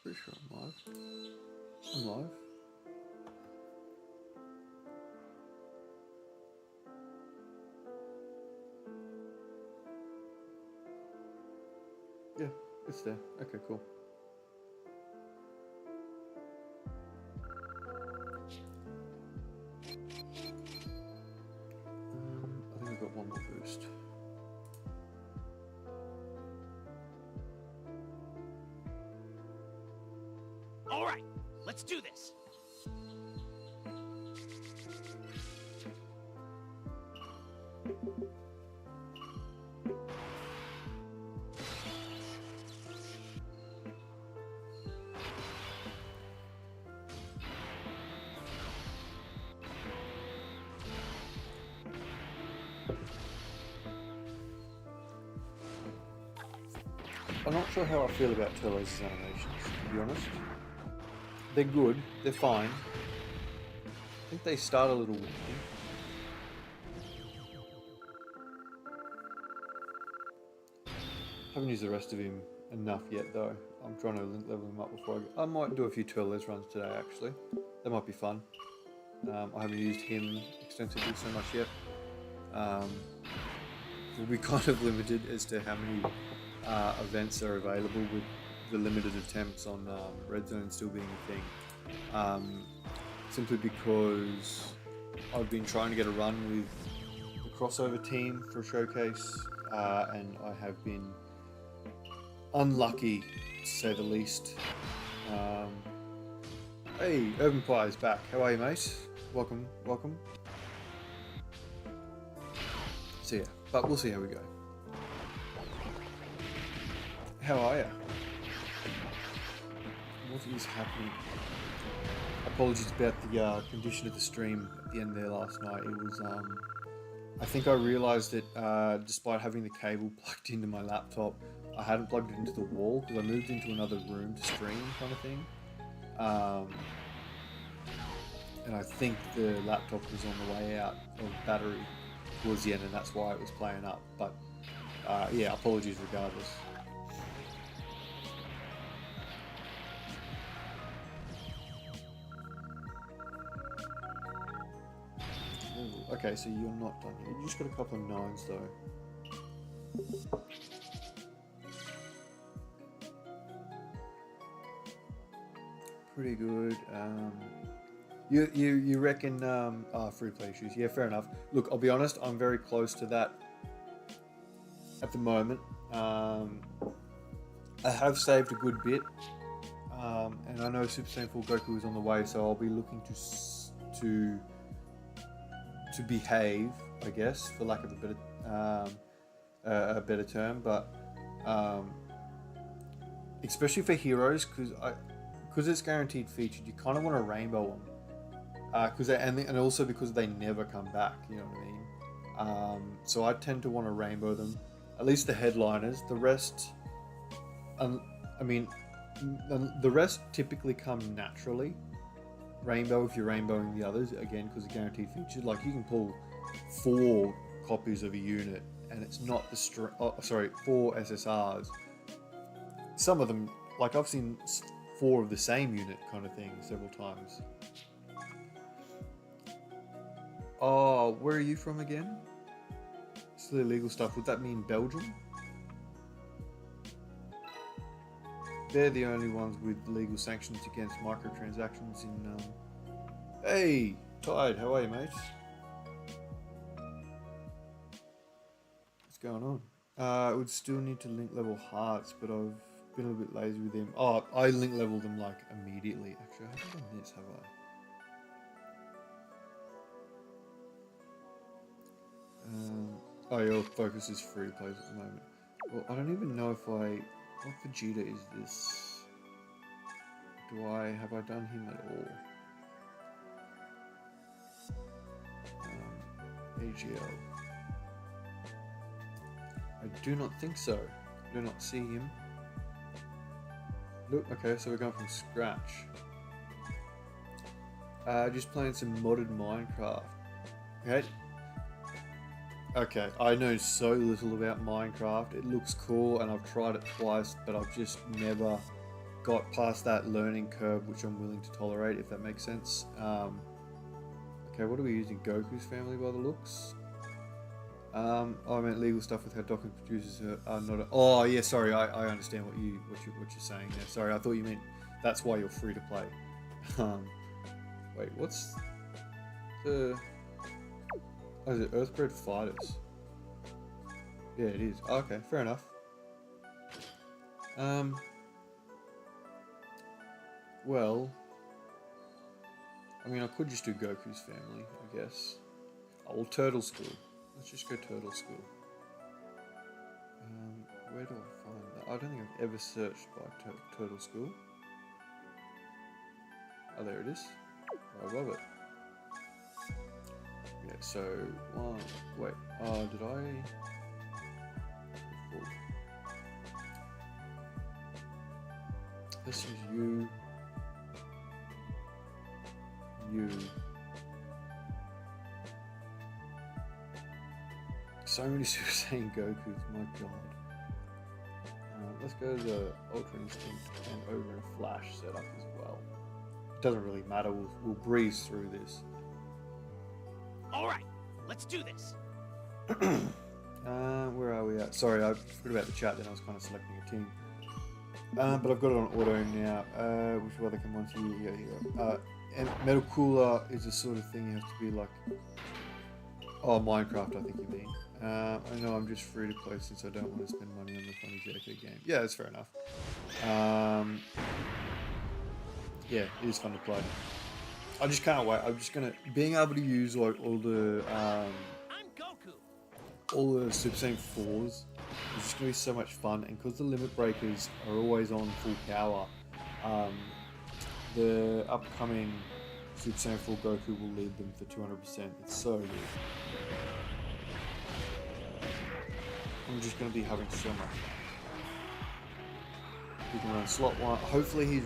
Pretty sure I'm live. I'm live. Yeah, it's there. Okay, cool. I think I've got one more boost. All right, let's do this. I'm not sure how I feel about Turlo's animations, to be honest. They're good, they're fine. I think they start a little weird. Haven't used the rest of him enough yet though. I'm trying to level him up before I might do a few Turles runs today actually. That might be fun. I haven't used him extensively so much yet. We'll be kind of limited as to how many events are available with the limited attempts on Red Zone still being a thing. Simply because I've been trying to get a run with the crossover team for a showcase, and I have been unlucky to say the least. Hey, Urban Pie is back. How are you, mate? Welcome, welcome. So yeah, but we'll see how we go. How are you? What is happening? Apologies about the condition of the stream at the end there last night. It was, I think I realised that despite having the cable plugged into my laptop, I hadn't plugged it into the wall because I moved into another room to stream kind of thing. And I think the laptop was on the way out of battery towards the end, and that's why it was playing up. But yeah, apologies regardless. Ooh, okay, so you're not done yet. You just got a couple of 9s though. Pretty good. You reckon free play issues? Yeah, fair enough. Look, I'll be honest. I'm very close to that at the moment. I have saved a good bit, and I know Super Saiyan 4 Goku is on the way, so I'll be looking to behave, I guess, for lack of a better term. But especially for heroes, because it's guaranteed featured, you kind of want to rainbow them. And also because they never come back, you know what I mean? So I tend to want to rainbow them, at least the headliners. The rest, I mean, the rest typically come naturally. Rainbow if you're rainbowing the others, again, because they're guaranteed featured. Like, you can pull 4 copies of a unit, and it's not the 4 SSRs. Some of them, like I've seen 4 of the same unit kind of thing several times. Oh, where are you from again? Still illegal stuff. Would that mean Belgium? They're the only ones with legal sanctions against microtransactions in... Hey, Tide, how are you, mate? What's going on? I would still need to link level hearts, but I've been a little bit lazy with them. Oh, I link leveled them like immediately. Actually, I haven't done this, have I? Oh, your focus is free plays at the moment. Well, I don't even know if what Vegito is this? Have I done him at all? AGL. I do not think so. I do not see him. Look, okay, so we're going from scratch. Just playing some modded Minecraft. Okay. Okay, I know so little about Minecraft. It looks cool and I've tried it twice, but I've just never got past that learning curve, which I'm willing to tolerate, if that makes sense. Okay, what are we using? Goku's family by the looks. Oh, I meant legal stuff with how Dokkan producers are not. Oh yeah, sorry, I understand what you're saying there. Sorry, I thought you meant that's why you're free to play. Wait, what's the? Oh, is it Earthbred Fighters? Yeah, it is. Oh, okay, fair enough. Well, I mean, I could just do Goku's family, I guess. Oh, well, Turtle School. Let's just go Turtle School. Where do I find that? I don't think I've ever searched by Turtle School. Oh, there it is. I love it. Yeah, so one. Wait. Oh, did I? This is you. You. So many Super Saiyan Gokus, my god. Let's go to the Ultra Instinct and Over and Flash setup as well. It doesn't really matter, we'll breeze through this. Alright, let's do this. Where are we at? Sorry, I forgot about the chat then, I was kind of selecting a team. But I've got it on auto now. Which other commands here? And Metal Cooler is the sort of thing you have to be like... Oh, Minecraft, I think you mean. I know I'm just free to play since I don't want to spend money on the funny JK game. Yeah, that's fair enough. Yeah, it is fun to play. I just can't wait. I'm just gonna... Being able to use like all the... I'm Goku. all the Super Saiyan 4s is just going to be so much fun, and because the limit breakers are always on full power, the upcoming Super Saiyan 4 Goku will lead them for 200%. It's so good. I'm just going to be having so much fun. He can run slot 1. Hopefully he's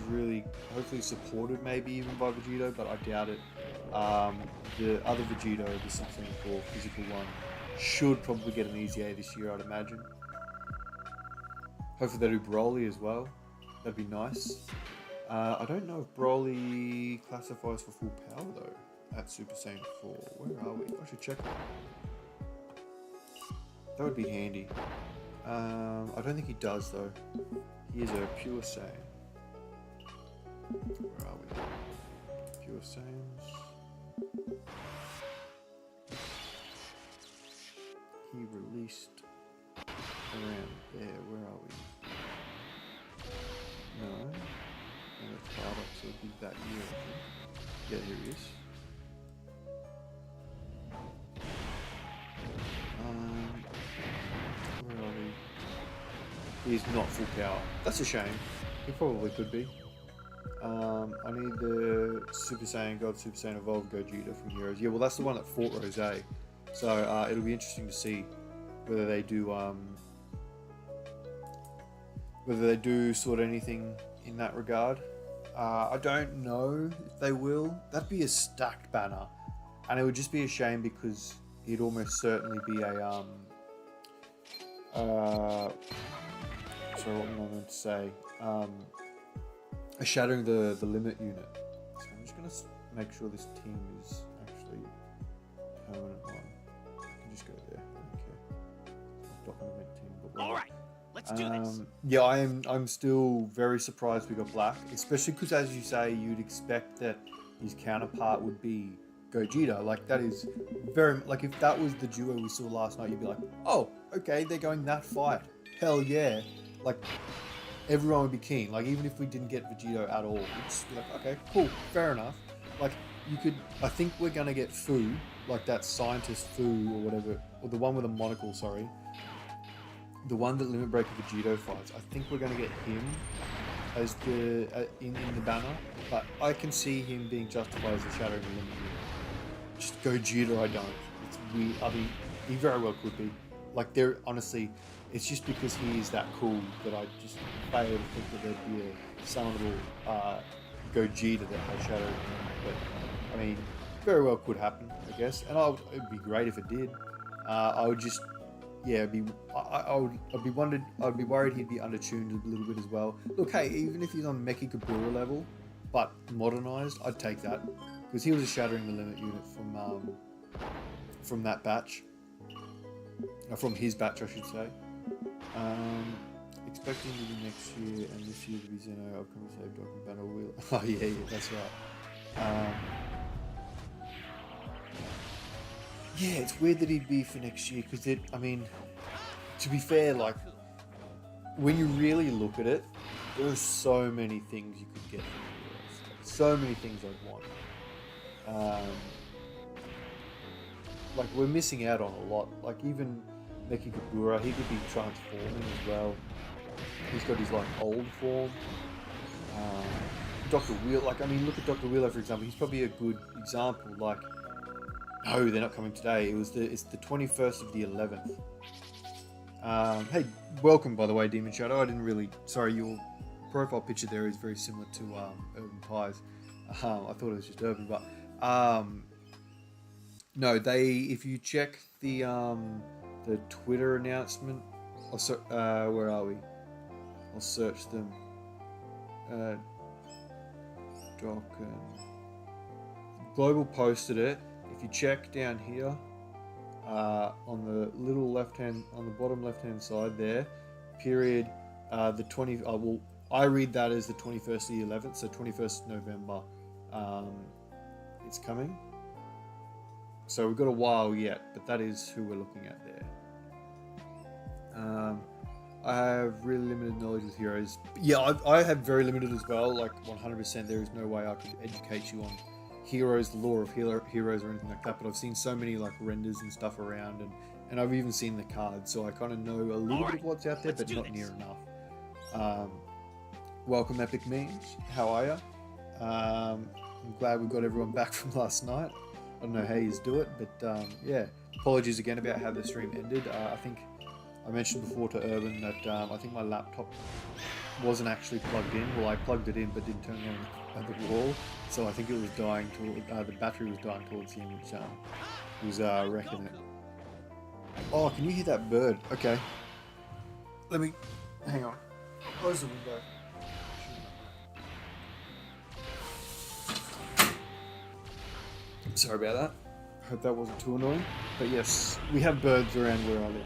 supported maybe even by Vegito, but I doubt it. The other Vegito, the Super Saiyan 4 physical one, should probably get an easy A this year, I'd imagine. Hopefully they do Broly as well. That'd be nice. I don't know if Broly classifies for full power though at Super Saiyan 4. Where are we? I should check that. That would be handy. I don't think he does though. He is a pure Saiyan. Where are we? Pure Saiyans. He released around there. Where are we? No. No, that's powered up, so it'll be that year, I think. Yeah, here he is. Where are we? He's not full power. That's a shame. He probably could be. I need the Super Saiyan God, Super Saiyan Evolved Gogeta from Heroes. Yeah, well that's the one that fought Rose. So it'll be interesting to see whether they do sort anything in that regard. I don't know if they will. That'd be a stacked banner, and it would just be a shame because it'd almost certainly be a sorry, what am I meant to say? A shattering the limit unit. So I'm just gonna make sure this team is actually a permanent one. I can just go there. I don't care. Dokkan event team, but all right, let's do this. Yeah, I'm still very surprised we got Black, especially because, as you say, you'd expect that his counterpart would be Gogeta. Like that is very like if that was the duo we saw last night, you'd be like, oh, okay, they're going that fight. Hell yeah! Like everyone would be keen. Like even if we didn't get Vegito at all, we'd just be like, okay, cool, fair enough. Like you could, I think we're gonna get Fu, like that scientist Fu or whatever, or the one with a monocle. Sorry. The one that Limit Breaker Vegito fights, I think we're going to get him as the in the banner, but I can see him being justified as a Shattering Limit. Just Gogeta, I don't. It's weird. I mean, he very well could be. Like, there, honestly, it's just because he is that cool that I just fail to think that there'd be some little Gogeta that has Shattering Limit. But I mean, very well could happen, I guess, and it'd be great if it did. I would just yeah, I'd be worried he'd be undertuned a little bit as well. Look, hey, even if he's on Mecha Kabura level, but modernized, I'd take that because he was a shattering the limit unit from that batch, from his batch, I should say. Expecting to be next year and this year to be Zeno. I've come to save Dokkan Battle Wheel. Oh yeah, that's right. Yeah, it's weird that he'd be for next year because I mean, to be fair, like when you really look at it, there are so many things you could get from Heroes. So many things I'd want. Like we're missing out on a lot. Like even Mecha Kabura, he could be transforming as well. He's got his like old form. Dr. Wheeler, like I mean, look at Dr. Wheeler for example. He's probably a good example. Like, no, they're not coming today. It's the 21st of the 11th. Hey, welcome by the way, Demon Shadow. I didn't really. Sorry, your profile picture there is very similar to Urban Pies. I thought it was just Urban, but no, if you check the Twitter announcement, where are we? I'll search them. Dokkan. Global posted it. If you check down here, on the little on the bottom left-hand side there, period, the 20. Well, I read that as the 21st of the 11th, so 21st November. It's coming. So we've got a while yet, but that is who we're looking at there. I have really limited knowledge with Heroes. Yeah, I have very limited as well. Like 100%, there is no way I could educate you on Heroes, the lore of Heroes or anything like that. But I've seen so many like renders and stuff around, and I've even seen the cards, so I kind of know a little bit of what's out there, but not near enough. Welcome, Epic Memes. How are you? I'm glad we got everyone back from last night. I don't know how you do it, but yeah. Apologies again about how the stream ended. I think I mentioned before to Urban that I think my laptop wasn't actually plugged in. Well, I plugged it in, but didn't turn it on the wall. So I think it was dying. The battery was dying towards the end, which was wrecking it. Oh, can you hear that bird? Okay. Let me hang on. Close the window. Sorry about that. Hope that wasn't too annoying. But yes, we have birds around where I live.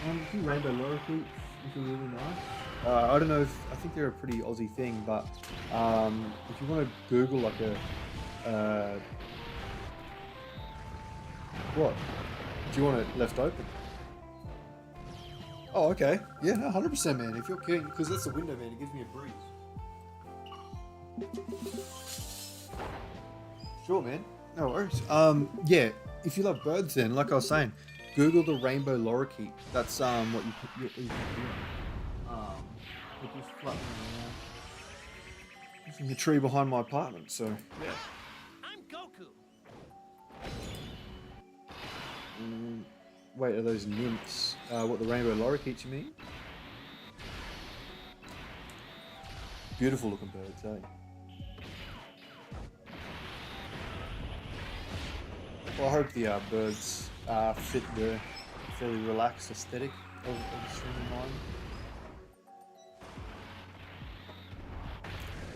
A few rainbow lorikeets, which are really nice. I don't know I think they're a pretty Aussie thing, but if you want to Google like what? Do you want it left open? Oh, okay. Yeah, no, 100%, man. If you're keen, because that's the window, man. It gives me a breeze. Sure, man. No worries. Yeah. If you love birds, then, like I was saying, Google the rainbow lorikeet. That's what you can do. It just flapping around. It's in the tree behind my apartment. So yeah. I'm Goku. Wait, are those nymphs? What, the rainbow lorikeets, you mean? Beautiful looking birds, eh? Well, I hope the birds fit the fairly relaxed aesthetic of the stream of mine.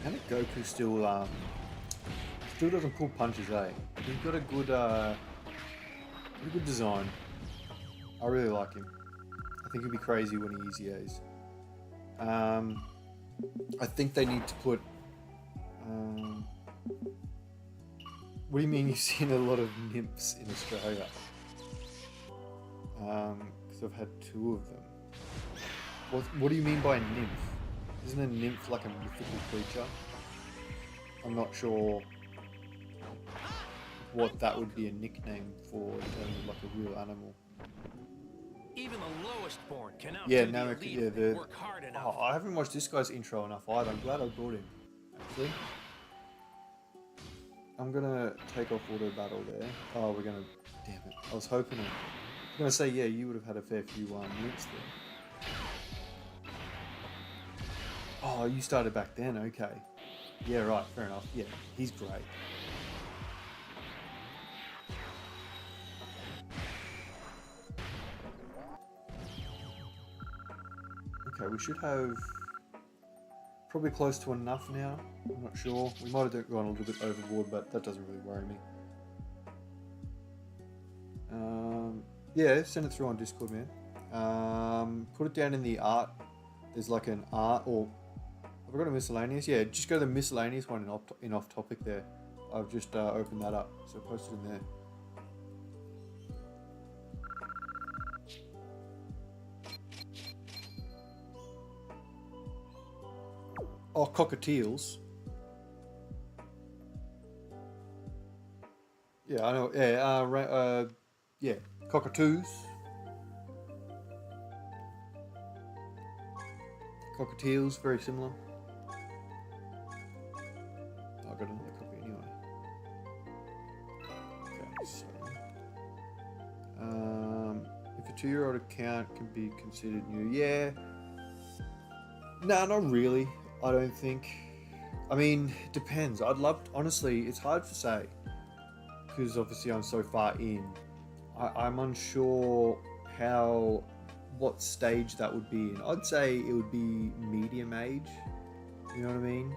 I think Goku still doesn't pull punches, eh? He's got a good design. I really like him. I think he'd be crazy when he EZAs. I think they need to put. What do you mean you've seen a lot of nymphs in Australia? Because I've had 2 of them. What do you mean by a nymph? Isn't a nymph like a mythical creature? I'm not sure what that would be a nickname for in terms of like a real animal. Even the lowest born can yeah, outdo the elite if they work hard enough. Oh, I haven't watched this guy's intro enough either. I'm glad I brought him. Actually, I'm gonna take off auto battle there. Oh, we're gonna. Damn it! I was hoping. I was gonna say, yeah, you would have had a fair few links there. Oh, you started back then. Okay. Yeah, right. Fair enough. Yeah, he's great. we should have probably close to enough now. I'm not sure. We might have gone a little bit overboard, but that doesn't really worry me. Yeah, send it through on Discord, man. Put it down in the art. There's like an art, or have I got a miscellaneous? Yeah, just go to the miscellaneous one in off topic there. I've just opened that up, so post it in there. Oh, cockatiels. Yeah, I know. Yeah, yeah, cockatoos. Cockatiels, very similar. Oh, I got another copy anyway. Okay, so if a 2-year-old account can be considered new, yeah. Nah, not really. I don't think. I mean, it depends. I'd love to, honestly, it's hard to say because obviously I'm so far in. I'm unsure what stage that would be in. I'd say it would be medium age. You know what I mean?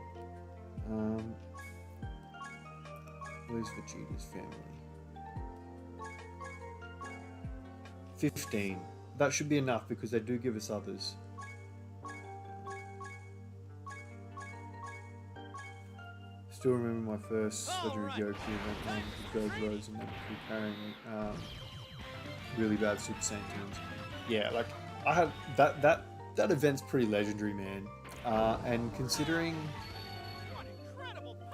Where's Vegito's family? 15. That should be enough because they do give us others. Still remember my first legendary Goku event with Gold Rose and then carrying really bad Super Saiyans. Yeah, like I had that event's pretty legendary, man. And considering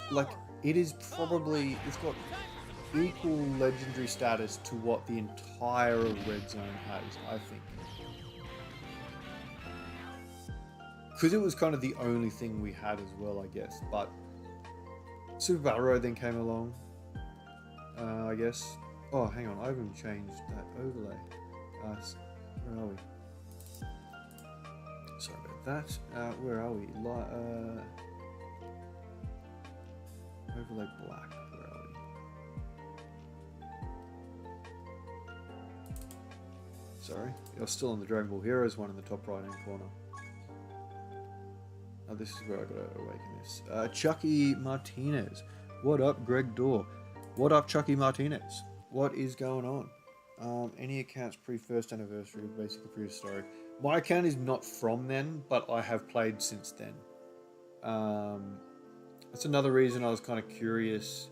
like it's got equal legendary status to what the entire Red Zone has, I think. Because it was kind of the only thing we had as well, I guess. But Super Battle Road then came along, I guess. Oh, hang on, I haven't changed that overlay. Where are we? Sorry about that. Where are we? Overlay black. Where are we? Sorry, you're still on the Dragon Ball Heroes one in the top right hand corner. Oh, this is where I gotta awaken this. Chucky Martinez. What up, Greg Dorr? What up, Chucky Martinez? What is going on? Any accounts pre-first anniversary, basically prehistoric. My account is not from then, but I have played since then. That's another reason I was kind of curious.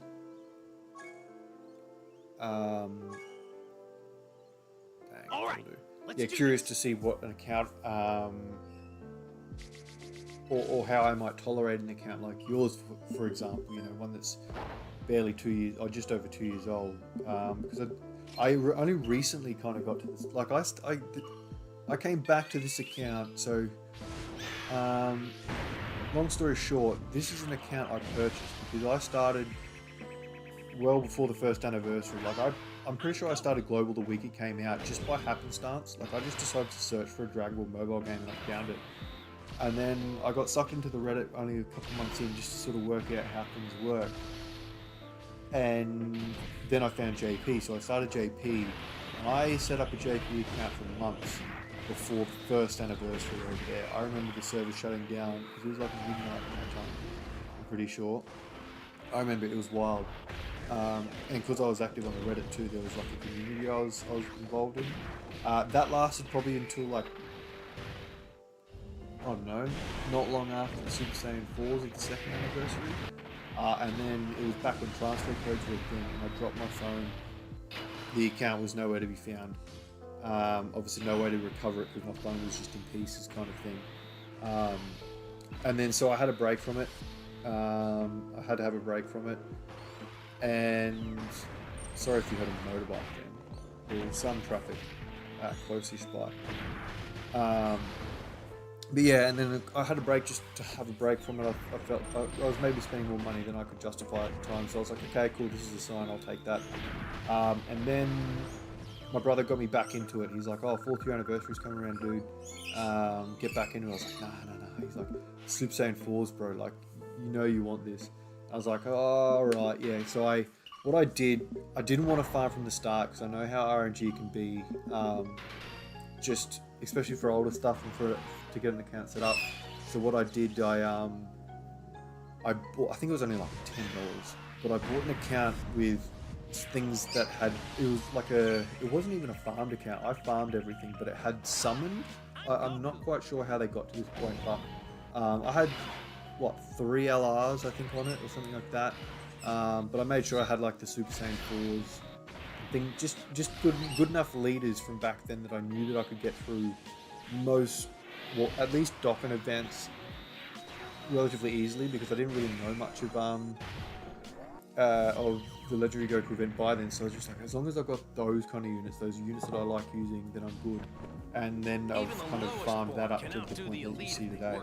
All right. Yeah, curious to see what an account, or how I might tolerate an account like yours, for example. You know, one that's barely 2 years or just over 2 years old. Because I only recently kind of got to this. Like I came back to this account. So, long story short, this is an account I purchased because I started well before the first anniversary. Like I'm pretty sure I started Global the week it came out just by happenstance. Like I just decided to search for a Dragon Ball mobile game and I found it. And then I got sucked into the Reddit only a couple months in just to sort of work out how things work. And then I found JP, so I started JP. And I set up a JP account for months before the first anniversary over there. I remember the server shutting down because it was like midnight at that time, I'm pretty sure. I remember it was wild. And because I was active on the Reddit too, there was like a community I was involved in. That lasted probably until like, I don't know, not long after the Super Saiyan 4s of the second anniversary. And then it was back when transfer codes were a thing, and I dropped my phone. The account was nowhere to be found. Obviously no way to recover it because my phone was just in pieces kind of thing. And then so I had a break from it. I had to have a break from it. And sorry if you had a motorbike then. There was some traffic close-ish by. But yeah, and then I had a break just to have a break from it. I felt I was maybe spending more money than I could justify at the time. So I was like, okay, cool, this is a sign, I'll take that. And then my brother got me back into it. He's like, oh, 4th year anniversary's coming around, dude. Get back into it. I was like, nah. He's like, Super Saiyan 4s, bro. Like, you know you want this. I was like, oh, right, yeah. So I didn't want to farm from the start because I know how RNG can be. especially for older stuff and to get an account set up. So what I did, I bought, I think it was only like $10, but I bought an account with things that had, it was like it wasn't even a farmed account. I farmed everything, but it had summoned. I'm not quite sure how they got to this point, but I had, what, 3 LRs I think on it or something like that. But I made sure I had like the Super Saiyan 4s thing, just good enough leaders from back then that I knew that I could get through most, well, at least Dokkan events relatively easily, because I didn't really know much of the Legendary Goku event by then. So I was just like, as long as I've got those kind of units, those units that I like using, then I'm good. And then I've kind of farmed that up to the point that you see today.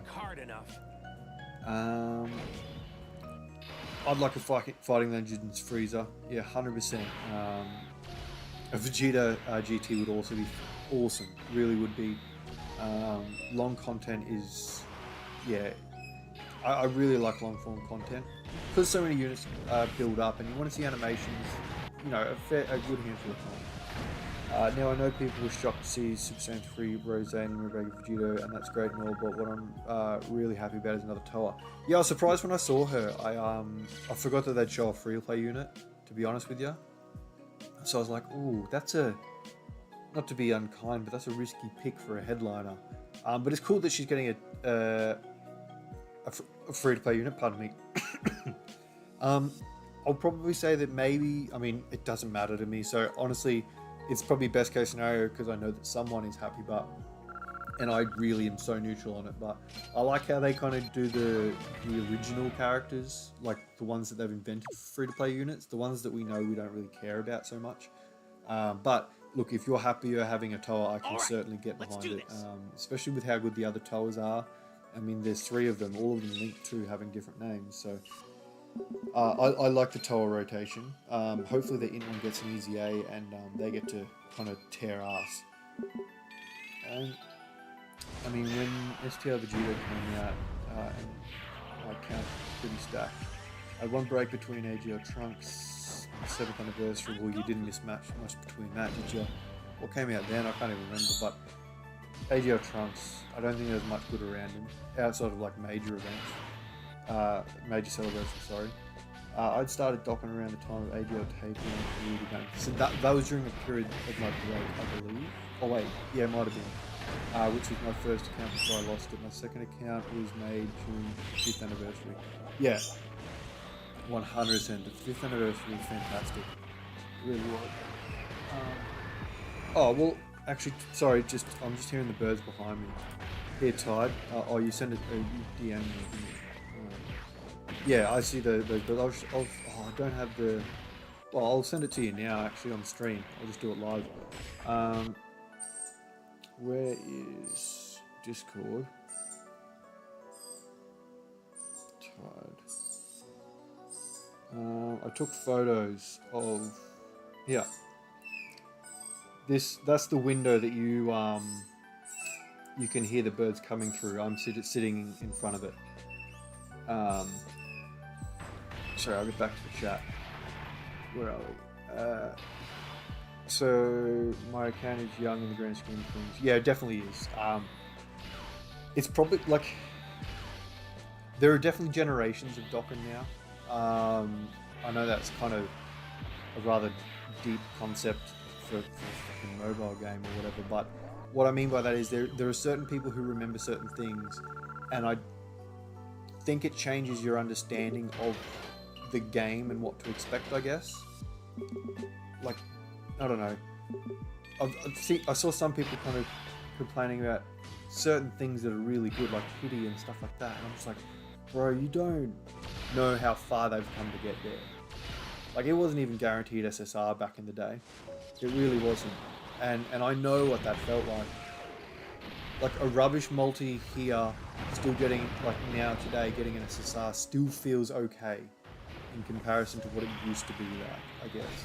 I'd like a Fighting Legends Frieza, yeah, 100%. A Vegito GT would also be awesome, really would be. Long content is, yeah, I really like long form content, because so many units build up and you want to see animations, you know, a good handful of time. Now I know people were shocked to see Super Saiyan 3 Rose and Rebecca Vegito, and that's great and all, but what I'm really happy about is another Toa. Yeah, I was surprised when I saw her. I forgot that they'd show a free-to-play unit, to be honest with you. So I was like, ooh, that's a, not to be unkind, but that's a risky pick for a headliner. But it's cool that she's getting a free-to-play unit, pardon me. I'll probably say that maybe, I mean, it doesn't matter to me, so honestly, it's probably best case scenario because I know that someone is happy, and I really am so neutral on it, but I like how they kind of do the original characters, like the ones that they've invented for free-to-play units, the ones that we know we don't really care about so much. But look, if you're happier having a Toa, I can certainly get behind it, especially with how good the other Toas are. I mean, there's 3 of them, all of them linked to having different names, so I like the Toa rotation. Hopefully the Int one gets an easy A, and they get to kind of tear ass. I mean, when STR Vegito came out, and my account pretty stacked, I had one break between AGL Trunks, 7th anniversary. Well, you didn't miss much between that, did you? What came out then? I can't even remember, but AGL Trunks, I don't think there's much good around him, outside of like major events, major celebrations, sorry. I'd started Dokkan around the time of AGL Tape and really going. So that was during a period of my break, I believe. Oh wait, yeah, it might have been. Which was my first account before I lost it. My second account was made June 5th anniversary. Yeah, 100%. The 5th anniversary was fantastic. It really was. Oh, well, actually, sorry, I'm just hearing the birds behind me. Here, Tide. Oh, you send it, you DM me. Yeah, I see those birds. I don't have the... Well, I'll send it to you now, actually, on the stream. I'll just do it live. Where is Discord? Tide. I took photos of... Yeah. That's the window that you can hear the birds coming through. I'm sitting in front of it. Sorry, I'll get back to the chat. Where are we? So my account is young in the grand scheme of things. Yeah, it definitely is. It's probably like there are definitely generations of Dokkan now. I know that's kind of a rather deep concept for a mobile game or whatever, but what I mean by that is there are certain people who remember certain things, and I think it changes your understanding of the game and what to expect, I guess. Like, I don't know. I saw some people kind of complaining about certain things that are really good, like Kitty and stuff like that, and I'm just like, bro, you don't know how far they've come to get there. Like, it wasn't even guaranteed SSR back in the day. It really wasn't. And I know what that felt like. Like, a rubbish multi here, still getting, like now today, getting an SSR still feels okay in comparison to what it used to be like, I guess.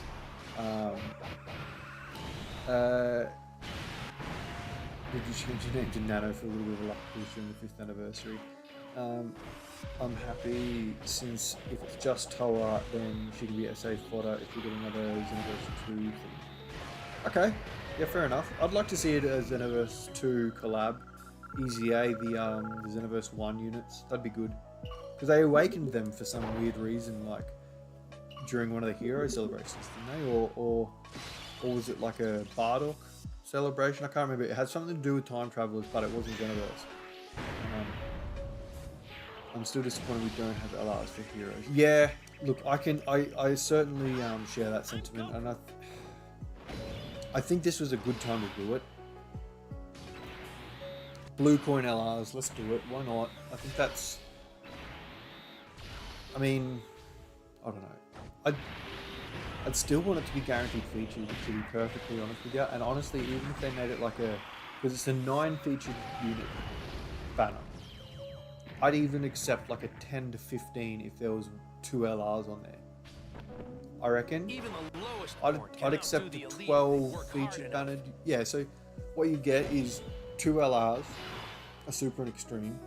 Did you change your name to Nano for a little bit of luck during the 5th anniversary? I'm happy, since if it's just Toa, then she can be SA fodder if we get another Xenoverse 2 thing. Okay, Yeah, fair enough. I'd like to see it as Xenoverse 2 collab. Easy A, the Xenoverse 1 units. That'd be good. Because they awakened them for some weird reason, like during one of the hero celebrations, didn't they? Or was it like a Bardock celebration? I can't remember. It had something to do with time travelers, but it wasn't Xenoverse. I'm still disappointed we don't have LRs for heroes. Yeah, look, I certainly share that sentiment, and I think this was a good time to do it. Blue coin LRs, let's do it. Why not? I think that's... I mean, I don't know. I'd still want it to be guaranteed featured, to be perfectly honest with you. And honestly, even if they made it like a... Because it's a 9 featured unit banner. I'd even accept like a 10 to 15 if there was 2 LRs on there. I reckon. Even the lowest I'd accept the 12 featured banner. Yeah, so what you get is 2 LRs, a super and extreme,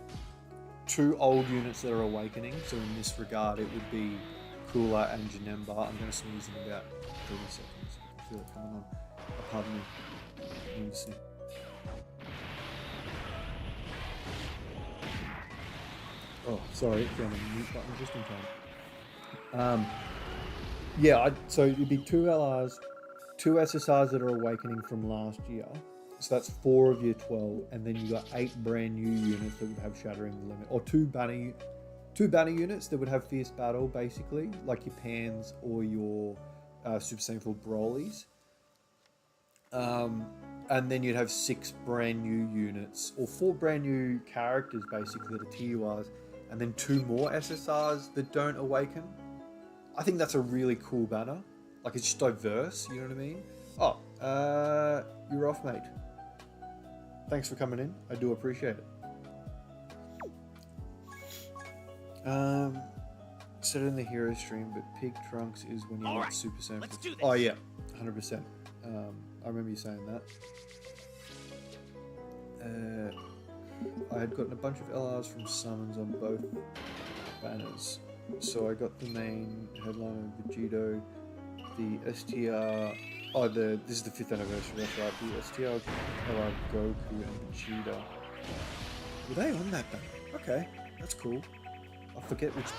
2 old units that are awakening. So in this regard, it would be Cooler and Janemba. I'm going to sneeze in about 30 seconds. I feel it coming on. Oh, pardon me. Let me see. Oh, sorry, found the mute button just in time. Yeah, so it'd be 2 LRs, 2 SSRs that are awakening from last year. So that's 4 of your 12, and then you got 8 brand new units that would have Shattering the Limit, or 2 banner units that would have Fierce Battle, basically, like your Pans or your Super Saiyan Broly's. And then you'd have 6 brand new units, or 4 brand new characters, basically, that are TURs, and then 2 more SSRs that don't awaken. I think that's a really cool banner. Like, it's just diverse, you know what I mean? Oh, you're off, mate. Thanks for coming in. I do appreciate it. Said it in the hero stream, but Pig Trunks is when you get Super Saiyan. Let's do this. Oh, yeah, 100%. I remember you saying that. I had gotten a bunch of LRs from summons on both banners. So I got the main headline of Vegito, the STR... Oh, this is the 5th anniversary, that's right. The STR, LR Goku, and Vegeta. Were they on that banner? Okay, that's cool. I forget which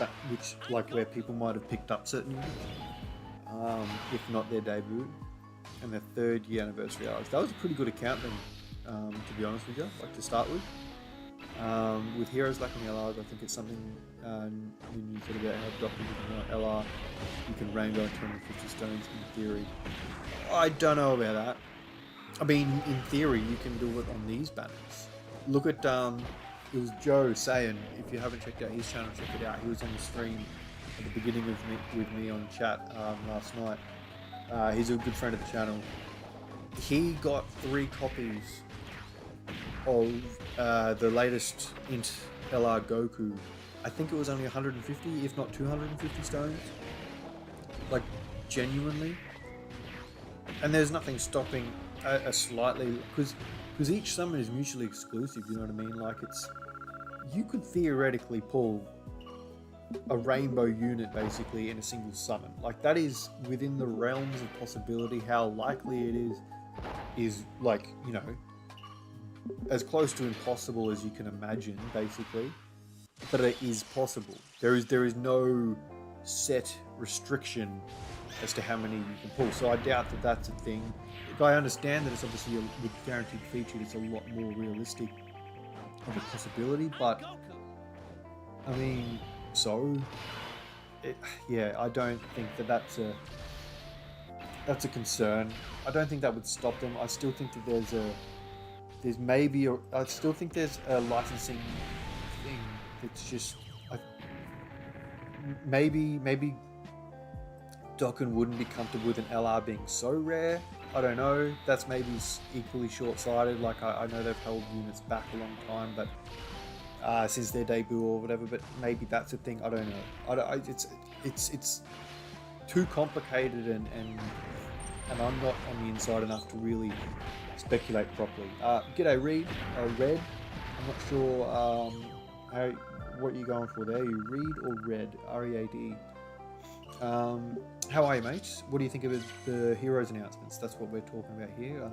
like where people might have picked up certain units, if not their debut, and their 3rd year anniversary hours. That was a pretty good account then, to be honest with you, like to start with. With heroes lacking LRs, I think it's something when you said about how Dokkan LR, you can rainbow 250 stones in theory. I don't know about that. I mean, in theory, you can do it on these banners. Look at, it was Joe saying, if you haven't checked out his channel, check it out. He was on the stream at the beginning with me on chat last night. He's a good friend of the channel. He got 3 copies of the latest Int LR Goku. I think it was only 150, if not 250 stones. Like, genuinely. And there's nothing stopping a slightly... Because each summon is mutually exclusive, you know what I mean? Like, it's... You could theoretically pull a rainbow unit, basically, in a single summon. Like, that is within the realms of possibility. How likely it is like, you know, as close to impossible as you can imagine, basically. But it is possible. There is no set restriction as to how many you can pull. So I doubt that that's a thing. If I understand that it's obviously with guaranteed featured, it's a lot more realistic of a possibility. But I mean, yeah, I don't think that that's a concern. I don't think that would stop them. I still think that I still think there's a licensing thing that's just maybe Dokkan wouldn't be comfortable with an LR being so rare. I don't know. That's maybe equally short-sighted. Like I know they've held units back a long time, but since their debut or whatever. But maybe that's a thing. I don't know. It's too complicated, and I'm not on the inside enough to really speculate properly. G'day, Red. I'm not sure what you're going for there. You Reed or Red? R-E-A-D. How are you, mates? What do you think of the Heroes announcements? That's what we're talking about here.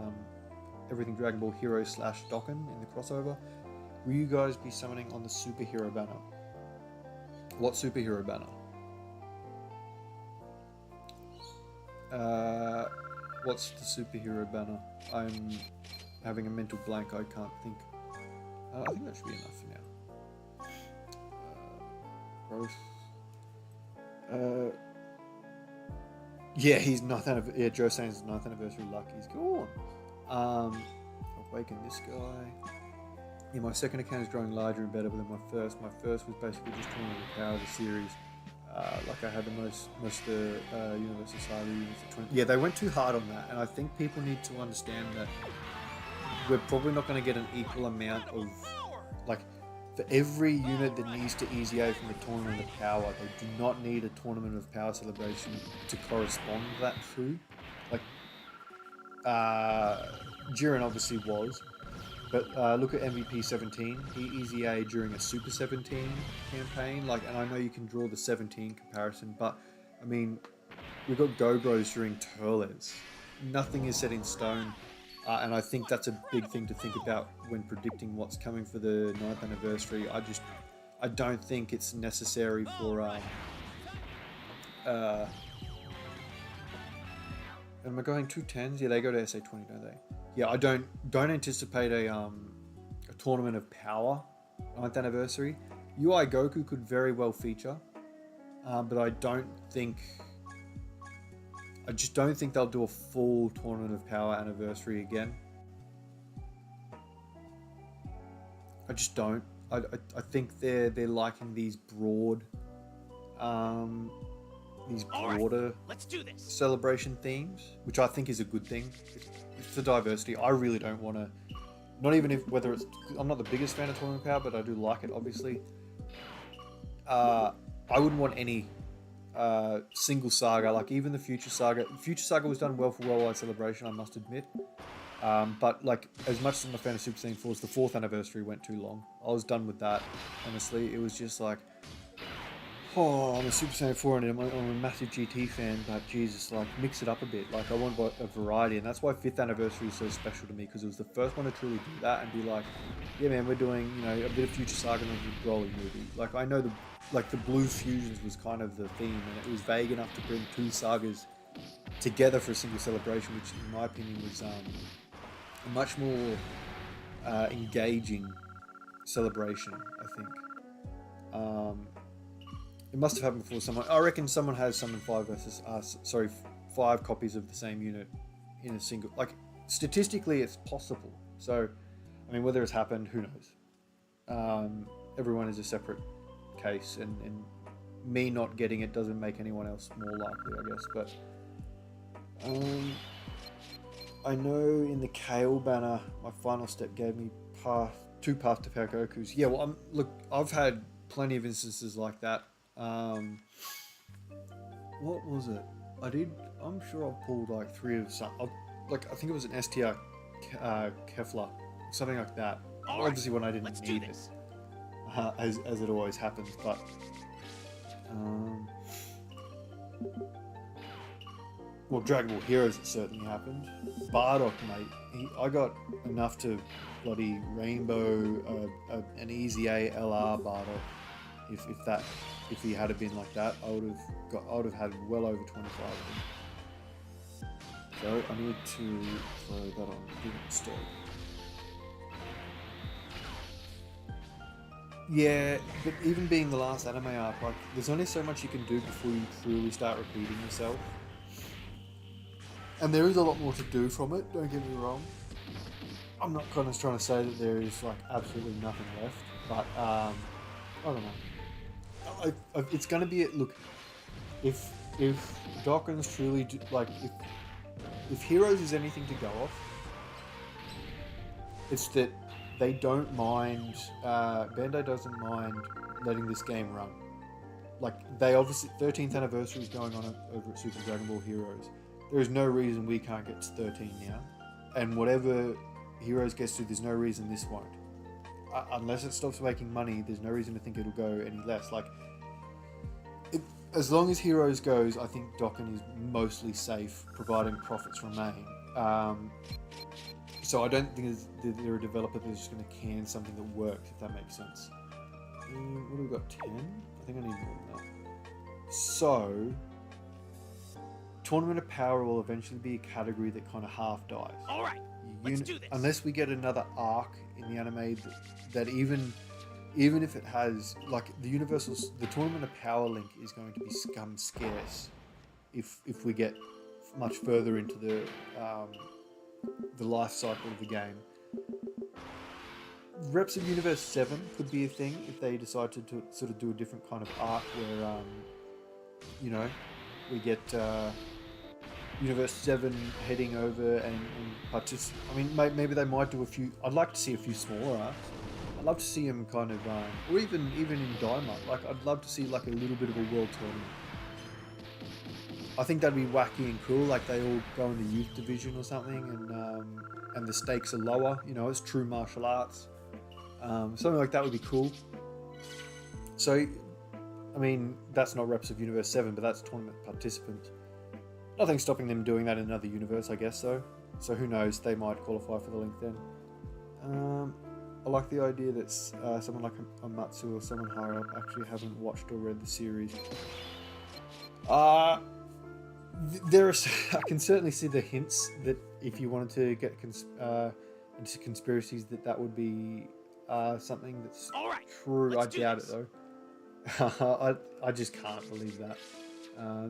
Everything Dragon Ball Heroes / Dokkan in the crossover. Will you guys be summoning on the superhero banner? What superhero banner? What's the superhero banner? I'm having a mental blank. I can't think. I think that should be enough for now. Growth. Yeah, he's 9th anniversary. Yeah, Joe Sain's 9th anniversary luck. He's gone. Awaken this guy. Yeah, my second account is growing larger and better than my first. My first was basically just trying to power the series. Like I had the most of the Universal Saga units. Yeah, they went too hard on that, and I think people need to understand that we're probably not going to get an equal amount of, like, for every unit that needs to EZA from the Tournament of Power, they do not need a Tournament of Power celebration to correspond to that too. Like, Jiren obviously was, but look at MVP 17. He EZA during a Super 17 campaign. Like, and I know you can draw the 17 comparison, but I mean, we've got Go-Bros during Turles. Nothing is set in stone. And I think that's a big thing to think about when predicting what's coming for the 9th anniversary. I don't think it's necessary for am I going 210s? Yeah, they go to SA20, don't they? Yeah, I don't anticipate a Tournament of Power 9th anniversary. UI Goku could very well feature, but I just don't think they'll do a full Tournament of Power anniversary again. I just don't. I think they're liking these broader let's do this. celebration themes, which I think is a good thing. It's the diversity. I really don't want to. Not even if whether it's. I'm not the biggest fan of Tournament of Power, but I do like it. Obviously, I wouldn't want any. Single saga, like even the Future Saga. Future Saga was done well for Worldwide Celebration, I must admit. But like, as much as I'm a fan of Super Saiyan 4's, the 4th anniversary went too long. I was done with that, honestly. It was just like, oh, I'm a Super Saiyan 4 and I'm a massive GT fan, but Jesus, like, mix it up a bit. Like, I want a variety, and that's why 5th anniversary is so special to me, because it was the first one to truly do that and be like, yeah, man, we're doing, you know, a bit of Future Saga and a Broly movie. Like, I know the Blues Fusions was kind of the theme, and it was vague enough to bring 2 sagas together for a single celebration, which in my opinion was a much more engaging celebration, I think. It must have happened before someone. I reckon someone has summoned 5 copies of the same unit in a single. Like, statistically, it's possible. So, I mean, whether it's happened, who knows? Everyone is a separate case, and me not getting it doesn't make anyone else more likely, I guess. But I know in the Kale banner, my final step gave me 2 Path to Power Gokus. Yeah, well, look, I've had plenty of instances like that. What was it? I'm sure I pulled like 3 of some. I think it was an STR Kefla, something like that. Obviously, when I didn't need it. As it always happens, but well, Dragon Ball Heroes, it certainly happened. Bardock, mate, I got enough to bloody rainbow an EZA LR Bardock. If he had been like that, I would have had well over 25 of them. So I need to throw that on instead. Yeah, but even being the last anime arc, like, there's only so much you can do before you truly start repeating yourself. And there is a lot more to do from it, don't get me wrong. I'm not kind of trying to say that there is, like, absolutely nothing left, but, I don't know. It's going to be, look, if Dokkan's truly, if Heroes is anything to go off, it's that they don't mind, Bandai doesn't mind letting this game run. Like, they obviously, 13th anniversary is going on over at Super Dragon Ball Heroes. There is no reason we can't get to 13 now. And whatever Heroes gets to, there's no reason this won't. Unless it stops making money, there's no reason to think it'll go any less. Like, as long as Heroes goes, I think Dokkan is mostly safe, providing profits remain. So I don't think they're a developer that's just going to can something that works, if that makes sense. What do we got? 10? I think I need more than that. So, Tournament of Power will eventually be a category that kind of half dies. All right, let's do this. Unless we get another arc in the anime that even if it has, like, the Tournament of Power link is going to be scum scarce if we get much further into the life cycle of the game. Reps of Universe 7 could be a thing if they decide to sort of do a different kind of arc where, you know, we get Universe 7 heading over and participate. I mean, maybe they might do a few. I'd like to see a few smaller arcs. I'd love to see them kind of, or even in Daima. Like, I'd love to see like a little bit of a world tournament. I think that'd be wacky and cool. Like, they all go in the youth division or something, and the stakes are lower. You know, it's true martial arts. Something like that would be cool. So, I mean, that's not Reps of Universe 7, but that's tournament participants. Nothing stopping them doing that in another universe, I guess, though. So who knows, they might qualify for the link then. I like the idea that someone like a Matsu or someone higher up actually haven't watched or read the series. I can certainly see the hints that if you wanted to get into conspiracies, that would be something that's true. I doubt it though. I just can't believe that.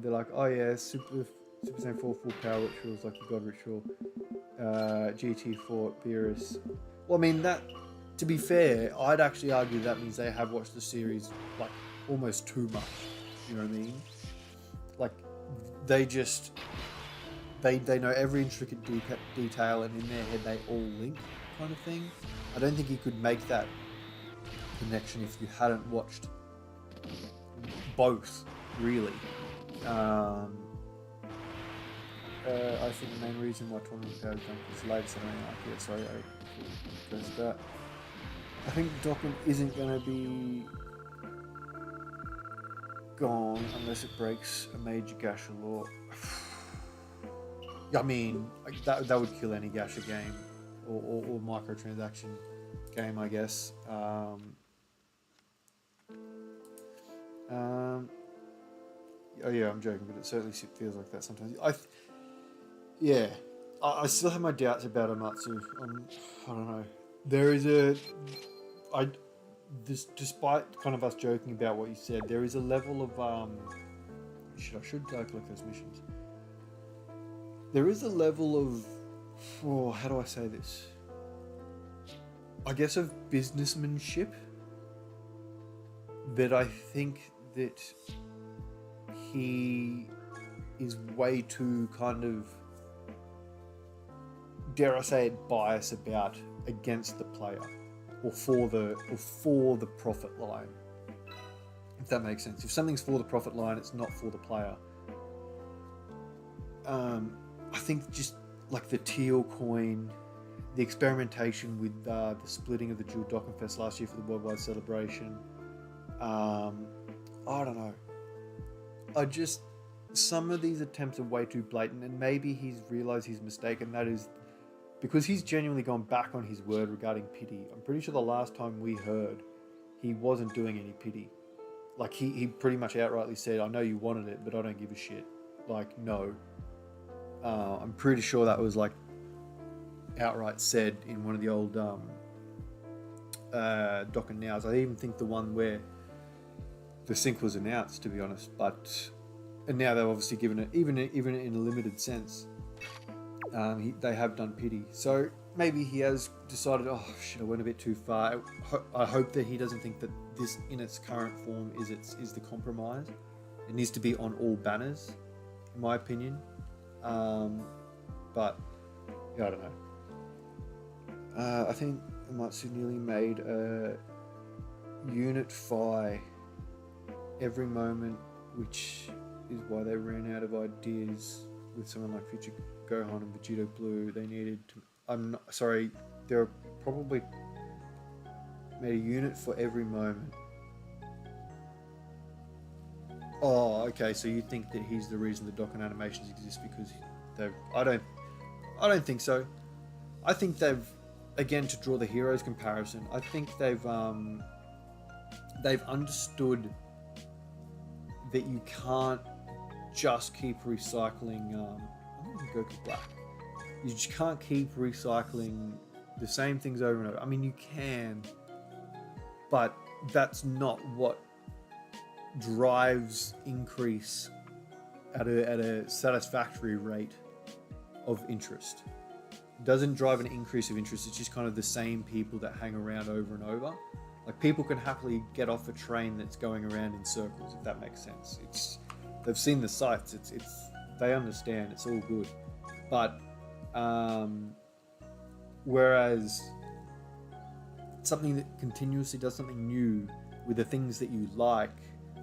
They're like, oh yeah, Super Saiyan 4 full power rituals like the God ritual, GT4 Beerus. Well, I mean, that, to be fair, I'd actually argue that means they have watched the series like almost too much. You know what I mean? Like, they know every intricate detail, and in their head they all link, kind of thing. I don't think you could make that connection if you hadn't watched both, really. I think the main reason why Tournament of Power is the latest anime arc here, sorry, I goes that. I think Dokkan isn't going to be gone unless it breaks a major gacha law. I mean, that would kill any gacha game or microtransaction game, I guess. Oh yeah, I'm joking, but it certainly feels like that sometimes. I still have my doubts about Amatsu. I don't know. There is despite kind of us joking about what you said, there is a level of I should collect those missions. There is a level of, how do I say this? I guess of businessmanship that I think that he is way too kind of, dare I say it, biased about against the player or for the profit line, if that makes sense. If something's for the profit line, it's not for the player. I think just like the teal coin, the experimentation with the splitting of the Jewel Dokkan Fest last year for the worldwide celebration, I don't know. Some of these attempts are way too blatant, and maybe he's realised his mistake, and that is because he's genuinely gone back on his word regarding pity. I'm pretty sure the last time we heard, he wasn't doing any pity. Like, he pretty much outrightly said, I know you wanted it, but I don't give a shit. Like, no. I'm pretty sure that was, like, outright said in one of the old Dokkan Nows. I even think the one where the sync was announced, to be honest. And now they've obviously given it, even in a limited sense, they have done pity. So maybe he has decided, oh shit, I went a bit too far. I hope that he doesn't think that this, in its current form, is the compromise. It needs to be on all banners, in my opinion. But yeah, I don't know. I think Amatsu nearly made a Unit Phi every moment, which is why they ran out of ideas with someone like Future Gohan and Vegito Blue. They needed to... they're probably made a unit for every moment. Oh, okay. So you think that he's the reason the Dokkan animations exist because they've? I don't think so. I think they've, again, to draw the heroes comparison. I think they've understood that you can't just keep recycling. I'm gonna Goku Black. You just can't keep recycling the same things over and over. I mean, you can, but that's not what drives increase at a satisfactory rate of interest. It doesn't drive an increase of interest. It's just kind of the same people that hang around over and over. Like, people can happily get off a train that's going around in circles, if that makes sense. They've seen the sights. They understand. It's all good. But whereas something that continuously does something new with the things that you like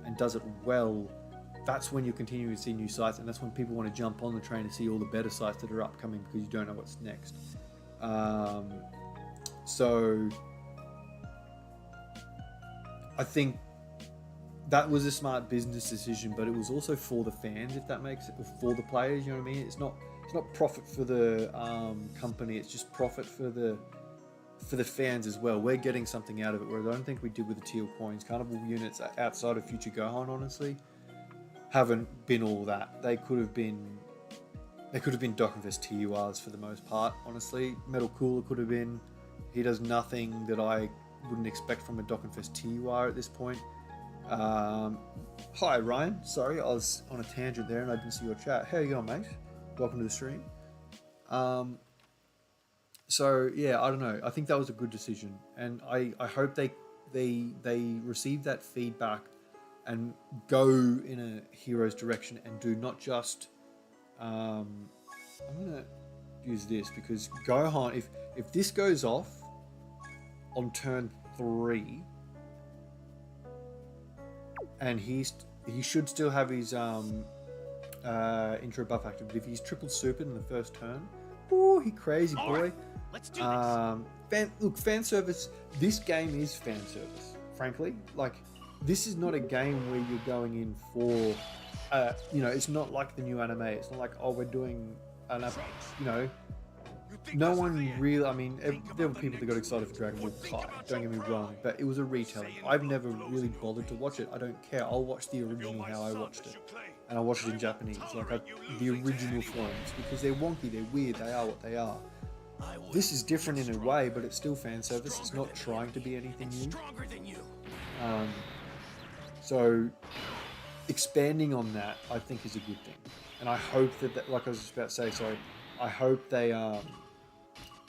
and does it well, that's when you continue to see new sites, and that's when people want to jump on the train to see all the better sites that are upcoming because you don't know what's next. So I think that was a smart business decision, but it was also for the fans, if that makes it, for the players. You know what I mean? It's not profit for the company. It's just profit for the fans as well. We're getting something out of it, whereas I don't think we did with the teal coins. Carnival units outside of Future Gohan, honestly, haven't been all that. They could have been Dokkan Fest TURs for the most part, honestly. Metal Cooler could have been. He does nothing that I wouldn't expect from a Dokkan Fest TUR at this point. Hi Ryan, sorry, I was on a tangent there and I didn't see your chat. How you going, mate? Welcome to the stream. So yeah, I don't know. I think that was a good decision, and I hope they receive that feedback and go in a hero's direction and do not just. I'm gonna use this because Gohan. If this goes off on turn 3, and he should still have his intro buff active, but if he's triple super in the first turn, oh, he crazy boy. Right, let's do this. Fan service. This game is fan service. Frankly, like, this is not a game where you're going in for, it's not like the new anime. It's not like, oh, we're doing an, no one really. I mean, there were people that got excited for Dragon Ball Kai. Don't get me wrong, but it was a retelling. I've never really bothered to watch it. I don't care. I'll watch the original how I watched it, and I watched it in Japanese, the original forms, because they're wonky, they're weird, they are what they are. This is different in a way, but it's still fan service. It's not trying to be anything new. So expanding on that, I think, is a good thing, and I hope that like I was just about to say, sorry, I hope they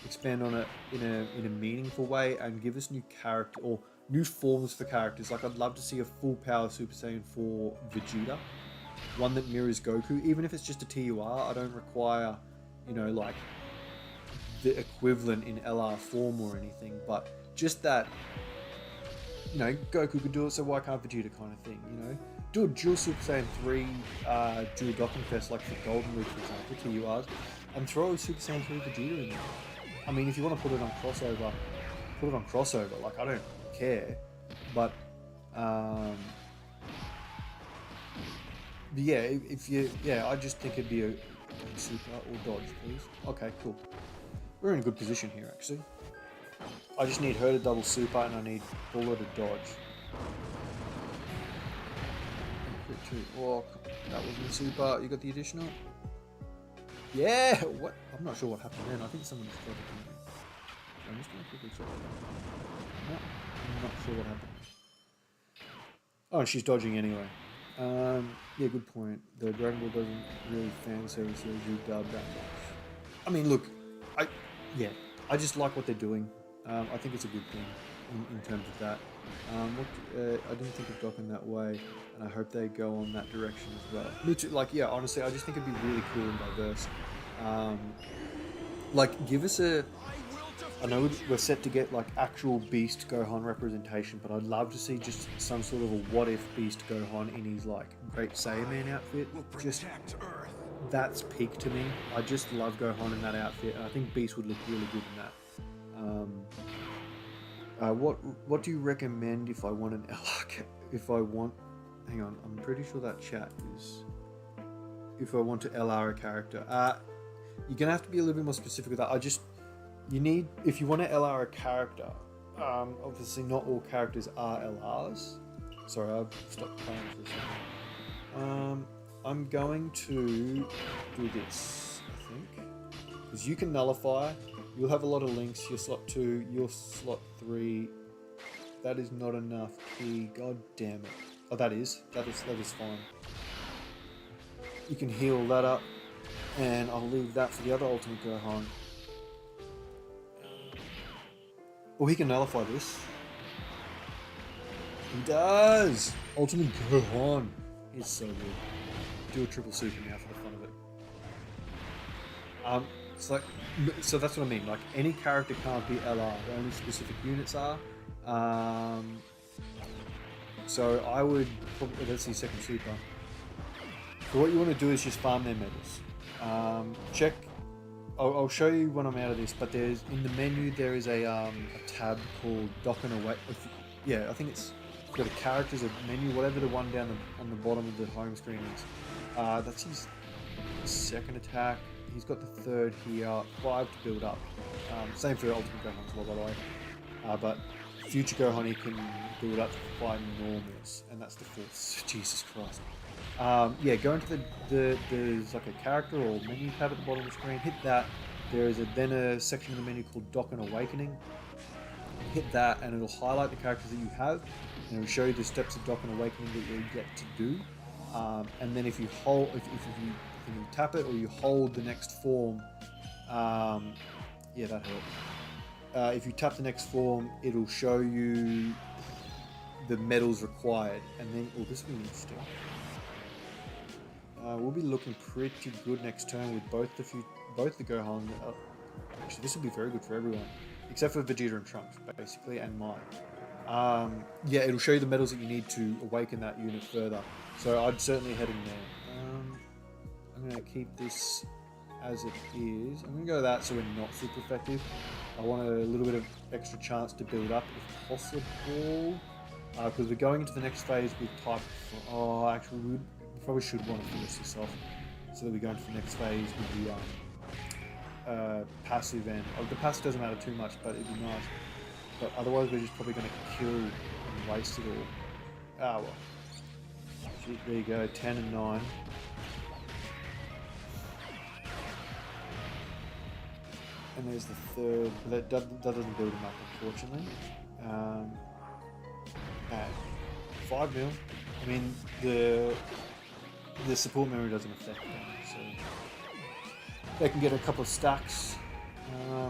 expand on it in a meaningful way and give us new character or new forms for characters. Like, I'd love to see a full power Super Saiyan 4 Vegeta, one that mirrors Goku, even if it's just a TUR. I don't require, like the equivalent in LR form or anything, but just that, Goku could do it, so why can't Vegeta, kind of thing, Do a dual Super Saiyan 3 dual Dokkan Fest, like for Golden Week, for example, TURs, and throw a Super Saiyan 3 Vegeta in there. I mean, if you want to put it on crossover, put it on crossover. Like, I don't care, but yeah, I just think it'd be a super or dodge, please. Okay, cool. We're in a good position here, actually. I just need her to double super, and I need Buller to dodge. Oh, that wasn't a super. You got the additional? Yeah! What? I'm not sure what happened then. I think someone just tried to kill me. I'm just going to quickly check that. I'm not sure what happened. Oh, and she's dodging anyway. Yeah, good point. The Dragon Ball doesn't really fan service as you dub that much. I mean, look, I just like what they're doing. I think it's a good thing in terms of that. I didn't think of Dokkan that way, and I hope they go on that direction as well. Literally, honestly, I just think it'd be really cool and diverse. Give us I know we're set to get actual Beast Gohan representation, but I'd love to see just some sort of a what if Beast Gohan in his Great Saiyaman outfit. Just that's peak to me. I just love Gohan in that outfit, and I think Beast would look really good in that. What do you recommend if I want an LR? If I want hang on, I'm pretty sure that chat is if I want to LR a character. You're gonna have to be a little bit more specific with that. You need, if you want to LR a character, obviously not all characters are LRs. Sorry, I've stopped playing for a second. I'm going to do this, I think, because you can nullify. You'll have a lot of links. Your slot 2, your slot 3. That is not enough key. God damn it. Oh, that is fine. You can heal that up, and I'll leave that for the other Ultimate Gohan. Well, he can nullify this. He does! Ultimate Gohan. He's so good. Do a triple super now for the fun of it. It's like, so that's what I mean. Like, any character can't be LR. Only specific units are. So I would probably, let's see, second super. So what you want to do is just farm their medals. Check. I'll show you when I'm out of this, but there's in the menu there is a tab called Dokkan Away. Yeah, I think it's got a characters, a menu, whatever the one down on the bottom of the home screen is. That's his second attack. He's got the third here, 5 to build up. Same for Ultimate Gohan as well, by the way. But future Gohan, he can build up to 5 normals, and that's the fourth. Jesus Christ. Yeah, go into there's like a character or menu tab at the bottom of the screen. Hit that. There is then a section of the menu called Dokkan Awakening. Hit that, and it'll highlight the characters that you have, and it'll show you the steps of Dokkan Awakening that you're yet to do. And then if you hold, if you tap it or you hold the next form, yeah, that helped. If you tap the next form, it'll show you the medals required, and then this will be interesting. We'll be looking pretty good next turn with both the Gohan. Actually, this will be very good for everyone, except for Vegeta and Trunks, basically, and mine. Yeah, it'll show you the medals that you need to awaken that unit further. So I'd certainly head in there. I'm going to keep this as it is. I'm going to go that so we're not super effective. I want a little bit of extra chance to build up if possible. Because we're going into the next phase with type... Oh, actually, we probably should want to finish this off so that we go into the next phase with the passive end. The passive doesn't matter too much, but it'd be nice. But otherwise, we're just probably going to kill and waste it all. Ah, well. There you go, 10 and 9. And there's the third. That doesn't build him up, unfortunately. At 5 mil. I mean, the support memory doesn't affect them, so they can get a couple of stacks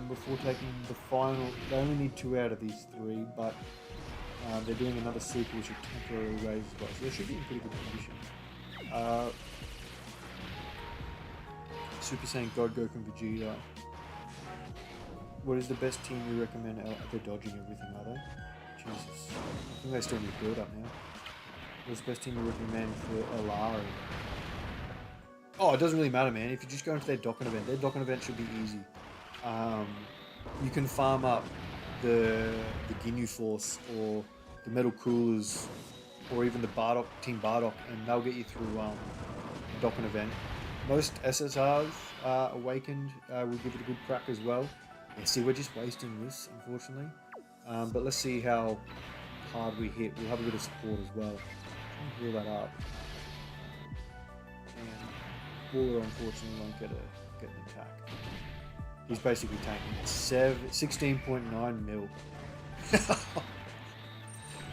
before taking the final. They only need 2 out of these 3, but they're doing another super which will temporarily raise as well, so they should be in pretty good condition. Super Saiyan God Goku and Vegeta. What is the best team you recommend? They're dodging everything, are they? Jesus. I think they still need build up now. What's the best team you recommend for Alari? Oh, it doesn't really matter, man. If you just go into their Dokkan event should be easy. You can farm up the Ginyu Force or the Metal Coolers or even the Bardock, Team Bardock, and they'll get you through the Dokkan event. Most SSRs Awakened will give it a good crack as well. Yeah, see, we're just wasting this, unfortunately. But let's see how hard we hit. We'll have a bit of support as well. Heal that up. And Waller, unfortunately, won't get an attack. He's basically tanking 16.9 mil.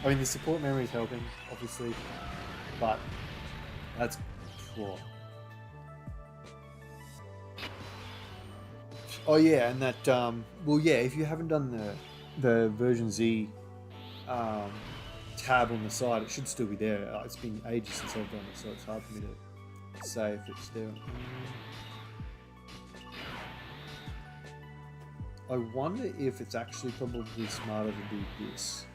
I mean, the support memory is helping, obviously, but that's poor. Oh yeah, and that well yeah, if you haven't done the version Z tab on the side, it should still be there. It's been ages since I've done it, so it's hard for me to say if it's there. I wonder if it's actually probably smarter to do this,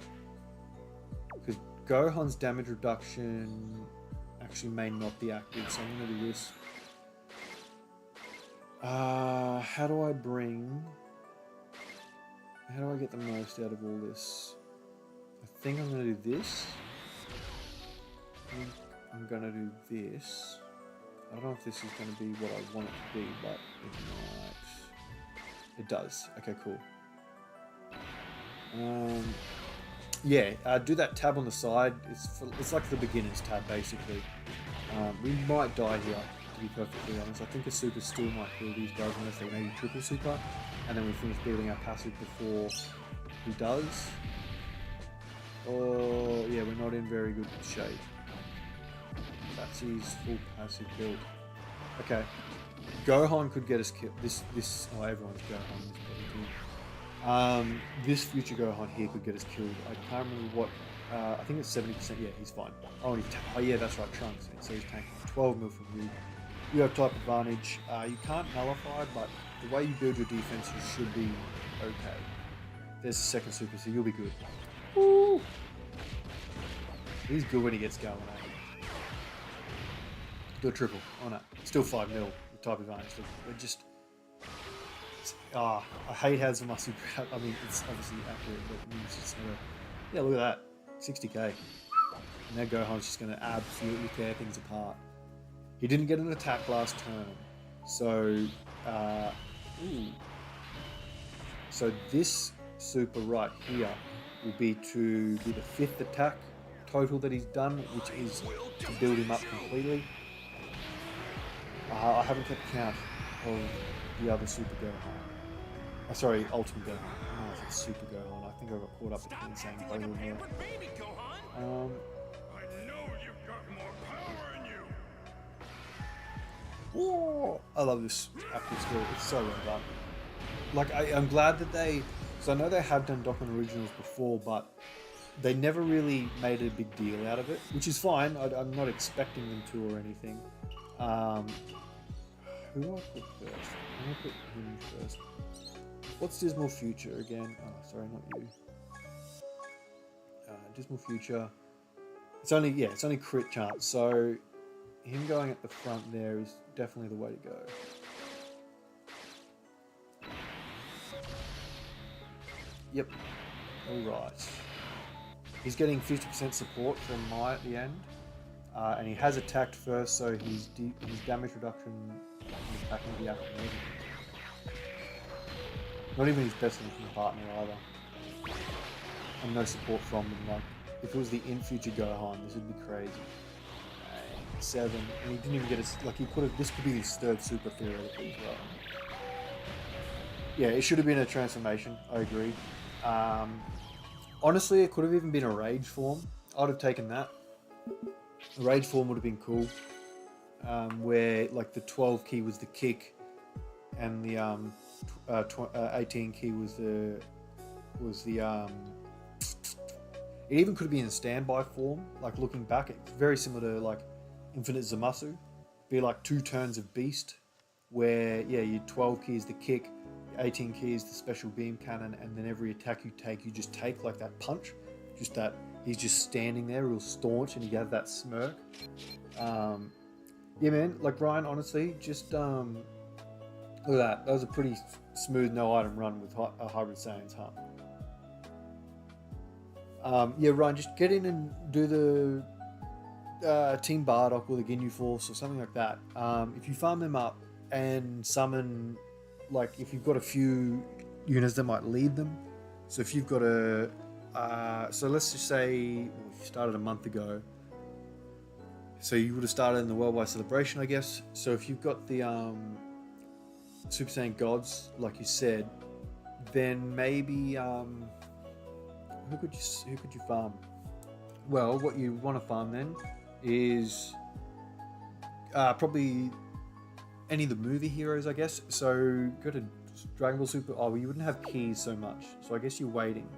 because Gohan's damage reduction actually may not be active, so I'm going to do this. How do I get the most out of all this? I think I'm going to do this. going to do this. I don't know if this is going to be what I want it to be, but it might. It does. Okay, cool. Yeah, do that tab on the side. It's like the beginner's tab, basically. We might die here, to be perfectly honest. I think a super still might kill these guys unless they maybe triple super, and then we finish building our passive before he does. Oh, yeah, we're not in very good shape. That's his full passive build. Okay. Gohan could get us killed. Oh, everyone's Gohan in this team. This future Gohan here could get us killed. I can't remember what. I think it's 70%. Yeah, he's fine. Oh, yeah, that's right, Trunks. So he's tanking 12 mil from you. You have type advantage. You can't nullify, but the way you build your defense, you should be okay. There's a second super, so you'll be good. Woo! He's good when he gets going, eh? Do a triple. Oh no. Still 5 mil with type advantage. We're just. I hate how my super. I mean, it's obviously accurate, but it means it's never. Yeah, look at that. 60k. And now Gohan's just going to absolutely tear things apart. He didn't get an attack last turn. So. So this super right here will be to be the 5th attack total that he's done, which is to build him up completely. I haven't kept count of the other Super Gohan. Sorry, Ultimate Gohan. I don't know if it's Super Gohan. I think I got caught up between saying both of them there. I know you've got more power in you. Oh, I love this active skill. It's so well done. Like, I'm glad that they... Because I know they have done Dokkan Originals before, but they never really made a big deal out of it, which is fine. I'm not expecting them to or anything. Who do I put first? I'm going to put him first. What's Dismal Future again? Oh, sorry, not you. Dismal Future. It's only crit chance, so him going at the front there is definitely the way to go. Yep. Alright. He's getting 50% support from Mai at the end. And he has attacked first, so his damage reduction is attacking the actual negative. Not even his best looking partner either. And no support from him. Like, if it was the in future Gohan, this would be crazy. 7. And he didn't even get a... Like, he could have... This could be his 3rd super theoretically as well. Yeah, it should have been a transformation, I agree. Honestly, it could have even been a rage form. I'd have taken that. A rage form would have been cool. Where, like, the 12 key was the kick, and the 18 key was the it even could be in standby form. Like, looking back, it's very similar to like Infinite Zamasu. Be like 2 turns of Beast, where yeah, your 12 key is the kick, your 18 key is the special beam cannon, and then every attack you take, you just take like that punch, just that he's just standing there real staunch, and you have that smirk. Yeah, man, like Ryan, honestly, just look at that. That was a pretty smooth no item run with Hybrid Saiyans, huh? Yeah, Ryan, just get in and do the Team Bardock or the Ginyu Force or something like that. If you farm them up and summon, like, if you've got a few units that might lead them. So if you've got a, so let's just say you started a month ago. So you would have started in the Worldwide Celebration, I guess. So if you've got the Super Saiyan Gods, like you said, then maybe who could you farm? Well, what you want to farm then is probably any of the movie heroes, I guess. So go to Dragon Ball Super. Oh, well, you wouldn't have keys so much, so I guess you're waiting.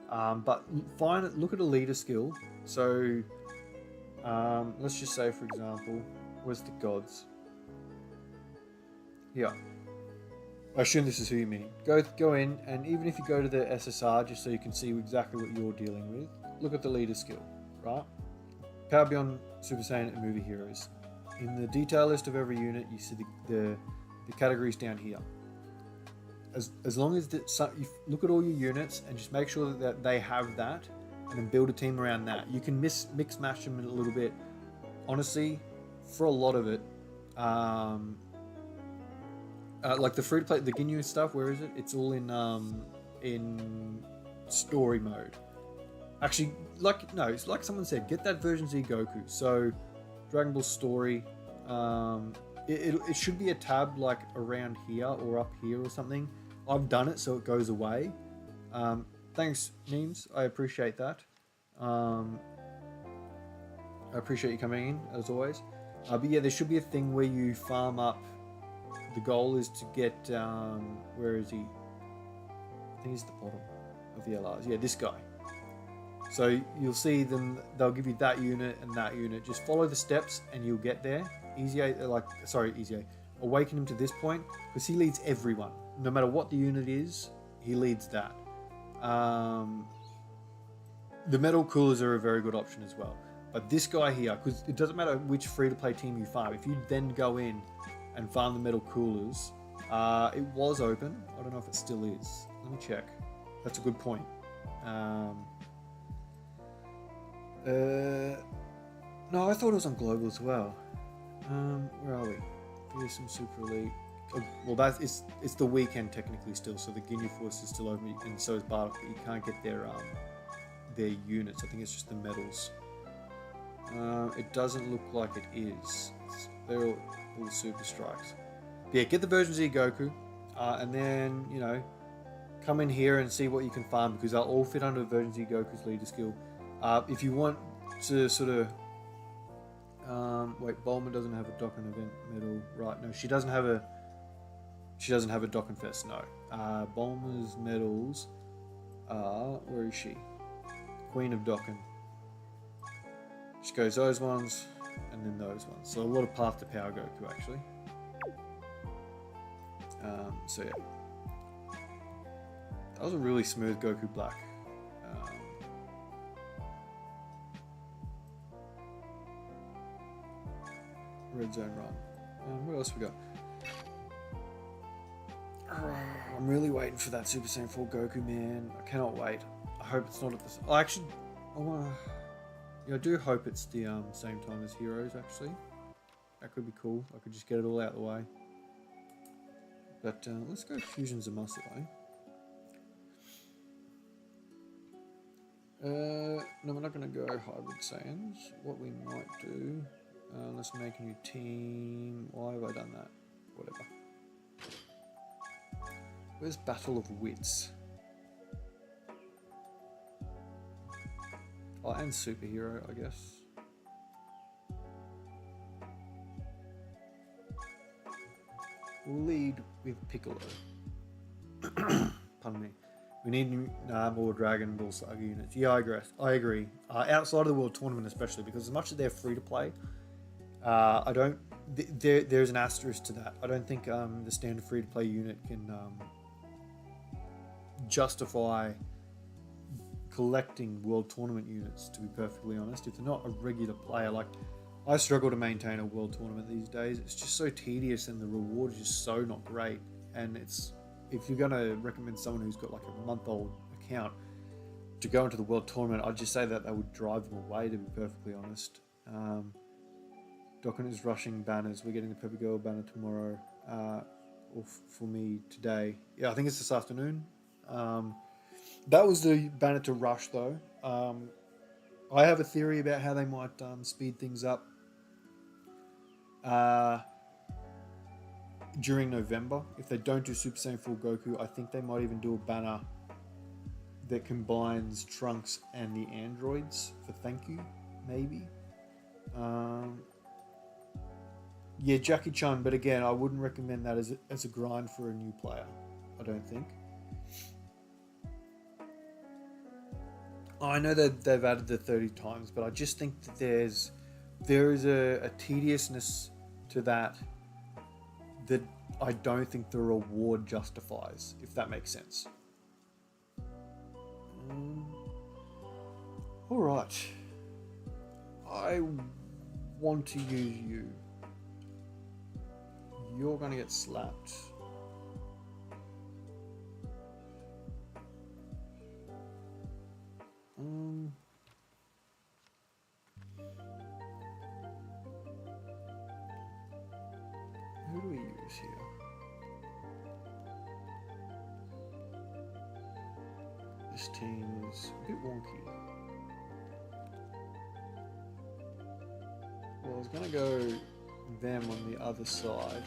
But look at a leader skill. So let's just say, for example, where's the gods? Yeah. I assume this is who you mean. Go in, and even if you go to the SSR, just so you can see exactly what you're dealing with, look at the leader skill, right? Power Beyond Super Saiyan and Movie Heroes. In the detail list of every unit, you see the categories down here. As long as you look at all your units and just make sure that they have that, and then build a team around that. You can mix match them a little bit honestly, for a lot of it, like the free to play, the Ginyu stuff, where is it? It's all in story mode. Actually, like no, it's like someone said, get that version Z Goku. So, Dragon Ball Story, it should be a tab like around here or up here or something. I've done it so it goes away. Thanks, Memes. I appreciate that. I appreciate you coming in as always. But yeah, there should be a thing where you farm up. The goal is to get where is he? I think he's at the bottom of the LRs. Yeah, this guy. So you'll see them. They'll give you that unit and that unit. Just follow the steps and you'll get there. Easy, awaken him to this point because he leads everyone. No matter what the unit is, he leads that. The metal coolers are a very good option as well. But this guy here, because it doesn't matter which free-to-play team you farm. If you then go in and farm the metal coolers, it was open. I don't know if it still is. Let me check. That's a good point. No, I thought it was on global as well. Where are we? Here's some Super Elite. Oh, well, it's the weekend technically still, so the Ginyu Force is still open, and so is Bardock, but you can't get their units. I think it's just the medals. It doesn't look like it is. They're all super strikes. But yeah, get the version Z Goku, and then come in here and see what you can farm because they'll all fit under version Z Goku's leader skill. If you want to sort of wait, Bulma doesn't have a Dokkan event medal, right? No, she doesn't have a Dokkan Fest. No, Bulma's medals are, where is she? Queen of Dokkan. She goes those ones and then those ones. So a lot of Path to Power Goku actually. So yeah, that was a really smooth Goku Black. Red Zone Run. What else we got? I'm really waiting for that Super Saiyan 4 Goku, man. I cannot wait. I hope it's not at the. Oh, actually, I do hope it's the same time as Heroes. Actually, that could be cool. I could just get it all out of the way. But let's go Fusions of Muscle, eh? No, we're not going to go Hybrid Saiyans. What we might do, let's make a new team. Why have I done that? Whatever. Where's Battle of Wits? Oh, and Superhero, I guess. We'll lead with Piccolo. Pardon me. We need more Dragon Ball Saga units. Yeah, I agree. Outside of the World Tournament especially, because as much as they're free to play, I don't... there's an asterisk to that. I don't think the standard free to play unit can justify collecting World Tournament units, to be perfectly honest. If they're not a regular player, like... I struggle to maintain a World Tournament these days. It's just so tedious and the reward is just so not great. And it's... if you're going to recommend someone who's got like a month-old account to go into the World Tournament, I'd just say that would drive them away, to be perfectly honest. Dokkan is rushing banners. We're getting the Pepper Girl banner tomorrow, or for me today. Yeah, I think it's this afternoon. That was the banner to rush, though. I have a theory about how they might speed things up during November. If they don't do Super Saiyan 4 Goku, I think they might even do a banner that combines Trunks and the androids for thank you, maybe. Yeah, Jackie Chan, but again, I wouldn't recommend that as a grind for a new player. I don't think. I know that they've added the 30 times, but I just think that there is a tediousness to that I don't think the reward justifies, if that makes sense. Alright. I want to use you. You're going to get slapped. focus here. This team is a bit wonky. Well, I was going to go them on the other side.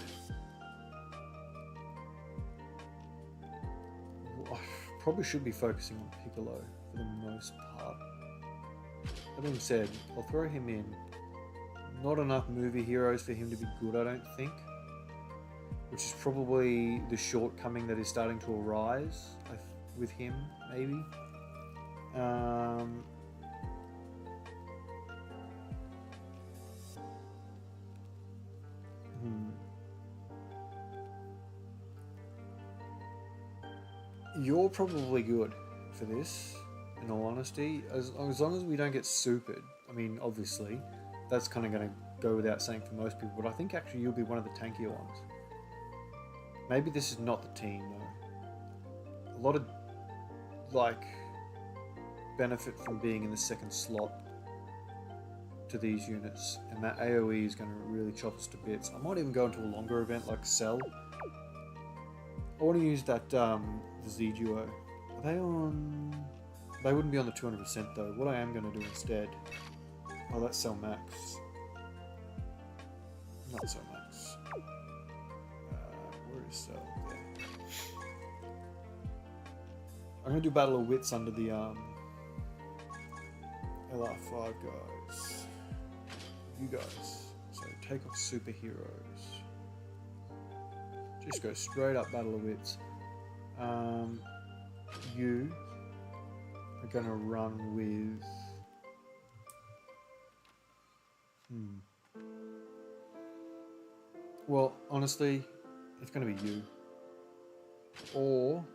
I probably should be focusing on Piccolo for the most part. That being said, I'll throw him in. Not enough movie heroes for him to be good, I don't think. Which is probably the shortcoming that is starting to arise with him, maybe. You're probably good for this, in all honesty. As long as we don't get supered. I mean, obviously, that's kind of going to go without saying for most people, but I think actually you'll be one of the tankier ones. Maybe this is not the team, though. A lot of, like, benefit from being in the second slot to these units, and that AoE is going to really chop us to bits. I might even go into a longer event like Cell. I want to use that the Z Duo. Are they on? They wouldn't be on the 200% though. What I am going to do instead. Oh, that's Cell Max. Not Cell Max. Where is Cell? There. I'm going to do Battle of Wits under the LR5 guys. You guys. So take off superheroes. Just go straight up Battle of Wits. You are going to run with... Well, honestly, it's going to be you. Or...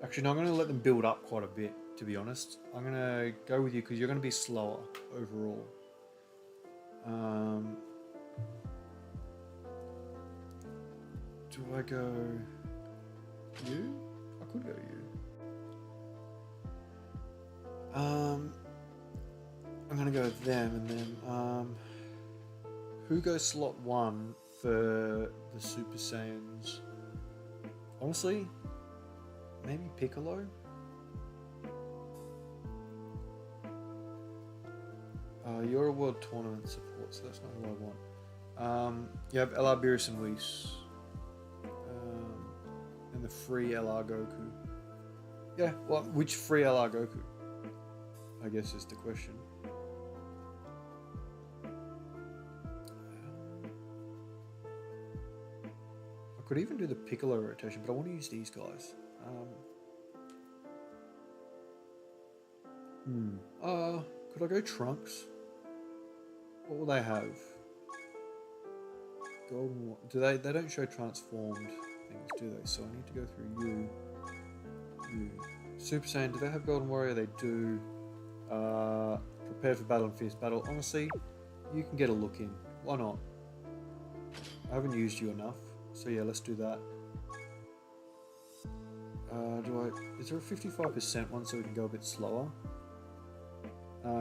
Actually, no, I'm going to let them build up quite a bit, to be honest. I'm going to go with you because you're going to be slower overall. Do I go you? I could go you. I'm gonna go with them, and then who goes slot 1 for the Super Saiyans? Honestly, maybe Piccolo. You're a world tournament support, so that's not who I want. You have LR Beerus and Whis. And the free LR Goku. Yeah, well, which free LR Goku? I guess is the question. I could even do the Piccolo rotation, but I want to use these guys. Could I go Trunks? What will they have? Golden. Do they? They don't show transformed things, do they? So I need to go through you. Super Saiyan. Do they have Golden Warrior? They do. Prepared for battle and fierce battle. Honestly, you can get a look in. Why not? I haven't used you enough, so yeah, let's do that. Is there a 55% one so we can go a bit slower?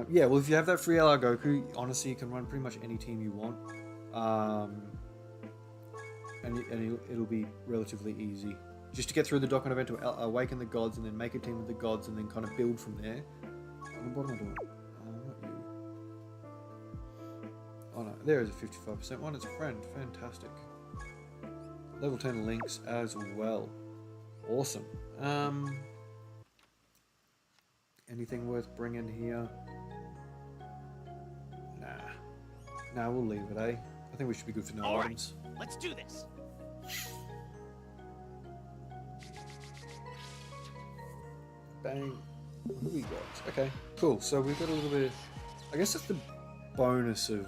Yeah, well, if you have that free LR Goku, honestly, you can run pretty much any team you want. And it'll be relatively easy. Just to get through the Dokkan event to awaken the gods and then make a team with the gods and then kind of build from there. What am I doing? Not you. Oh no, there is a 55% one. It's a friend. Fantastic. Level 10 links as well. Awesome. Anything worth bringing here? Nah, we'll leave it, eh? I think we should be good for no items. Right, let's do this. Bang. Who we got? Okay, cool. So we've got a little bit of... I guess that's the bonus of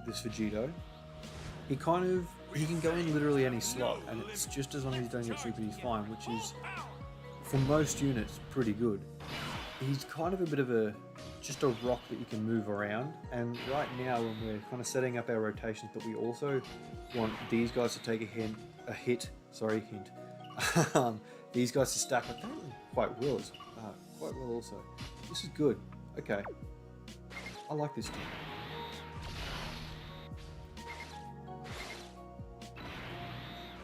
this Vegito. He can go in literally any slot, and it's just as long as he don't get super, he's fine, which is, for most units, pretty good. He's kind of a bit of just a rock that you can move around, and right now when we're kind of setting up our rotations, but we also want these guys to take a hint. These guys to stack up quite well also. This is good. Okay. I like this team.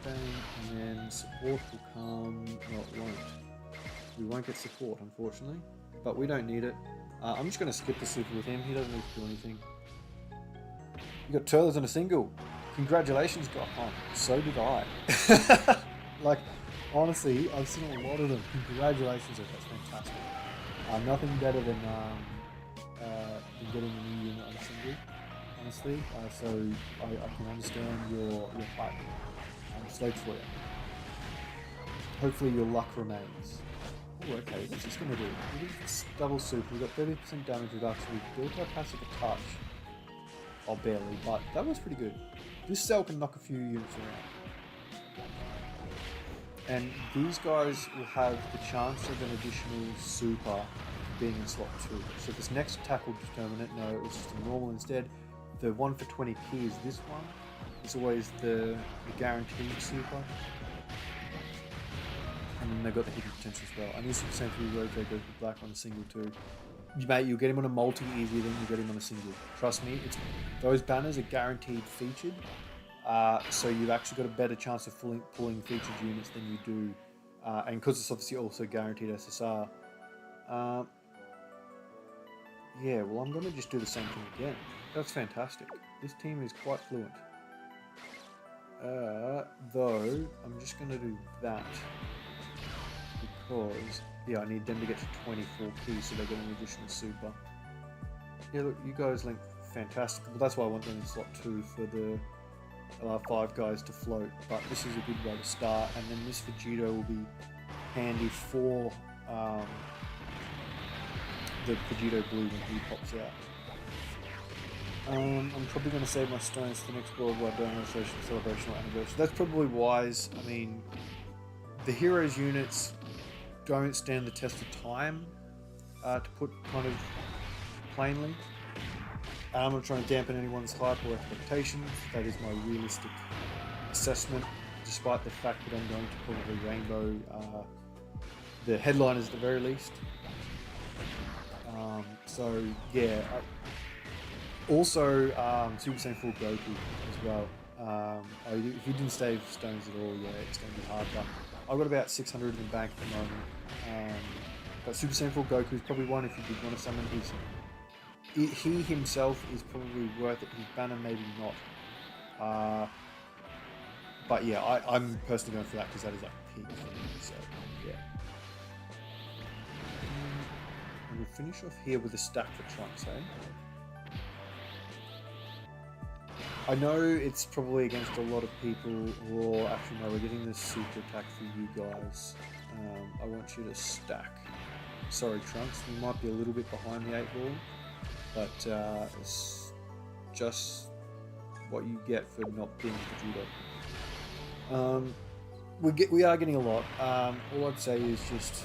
bang, and then support will come. No, it won't. We won't get support, unfortunately, but we don't need it. I'm just going to skip the super with him. He doesn't need to do anything. You got Turles on a single. Congratulations, Gohan. So did I. Like, honestly, I've seen a lot of them. Congratulations, that's fantastic. Nothing better than getting a new unit on a single, honestly. So I can understand your hype. I'm stoked for you. Hopefully your luck remains. Oh, okay, what's this going to do? It's double super. We've got 30% damage reduction. We've built our passive a touch. Oh, barely, but that was pretty good. This cell can knock a few units around. And these guys will have the chance of an additional super being in slot 2. So this next attack will determine it. No, it was just a normal instead. The one for 20p is this one. It's always the guaranteed super. And then they've got the hidden potential as well. And this is the same for you, Rojo, goes with black on a single too. Mate, you'll get him on a multi easier than you get him on a single. Trust me, those banners are guaranteed featured. So you've actually got a better chance of pulling featured units than you do. And because it's obviously also guaranteed SSR. Yeah, well, I'm going to just do the same thing again. That's fantastic. This team is quite fluent. Though, I'm just going to do that. Because, yeah, I need them to get to 24p so they get an additional super. Yeah, look, you guys link fantastic. Well, that's why I want them in slot 2 for the 5 guys to float. But this is a good way to start. And then this Vegito will be handy for the Vegito blue when he pops out. I'm probably going to save my stones for the next worldwide demonstration celebration or anniversary. That's probably wise. I mean, the heroes units don't stand the test of time, to put kind of plainly. I'm not trying to dampen anyone's hype or expectations. That is my realistic assessment, despite the fact that I'm going to probably rainbow the headliners at the very least. So yeah. Also, Super Saiyan 4 Goku as well. If you didn't save stones at all, yeah, it's going to be hard. But I've got about 600 in the bank at the moment. But Super Saiyan 4 Goku is probably one if you did want to summon his. He himself is probably worth it. His banner maybe not. But yeah, I'm personally going for that because that is like peak for me. So yeah. And we'll finish off here with a stack for Trunks, eh? I know it's probably against a lot of people, or actually no, we're getting this super attack for you guys. I want you to stack. Sorry Trunks, we might be a little bit behind the 8 ball, but it's just what you get for not being Vegito. We are getting a lot. All I'd say is just,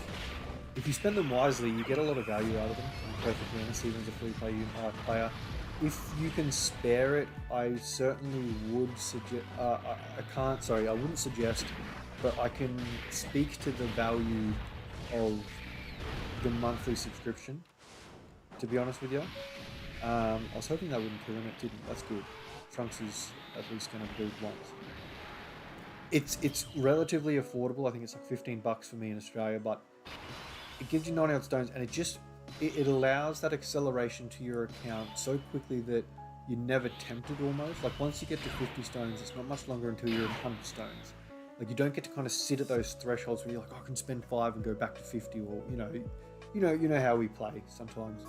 if you spend them wisely, you get a lot of value out of them, to be perfectly honest, even as a free player. If you can spare it, I certainly would suggest. I wouldn't suggest, but I can speak to the value of the monthly subscription. To be honest with you, I was hoping that wouldn't kill him. It didn't. That's good. Trunks is at least going to build once. It's relatively affordable. I think it's like $15 for me in Australia, but it gives you 90 odd stones, and it allows that acceleration to your account so quickly that you're never tempted almost. Like once you get to 50 stones, it's not much longer until you're at 100 stones. Like you don't get to kind of sit at those thresholds where you're like, oh, I can spend 5 and go back to 50, or you know how we play sometimes.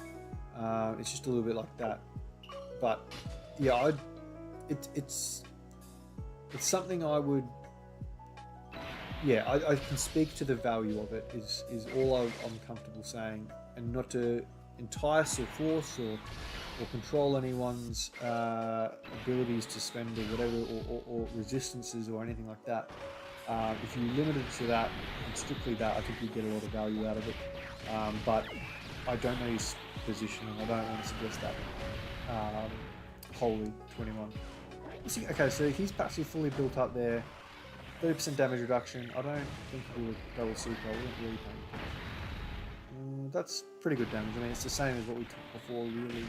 It's just a little bit like that. But yeah, it's something I would. Yeah, I can speak to the value of it. Is all I'm comfortable saying. And not to entice or force or control anyone's abilities to spend or whatever, or resistances or anything like that. If you limit it to that, and strictly that, I think you get a lot of value out of it. But I don't know his position, and I don't want to suggest that wholly 21. Okay, so he's actually fully built up there. 30% damage reduction. I don't think he would double super. I wouldn't really pay. That's pretty good damage. I mean, it's the same as what we took before, really.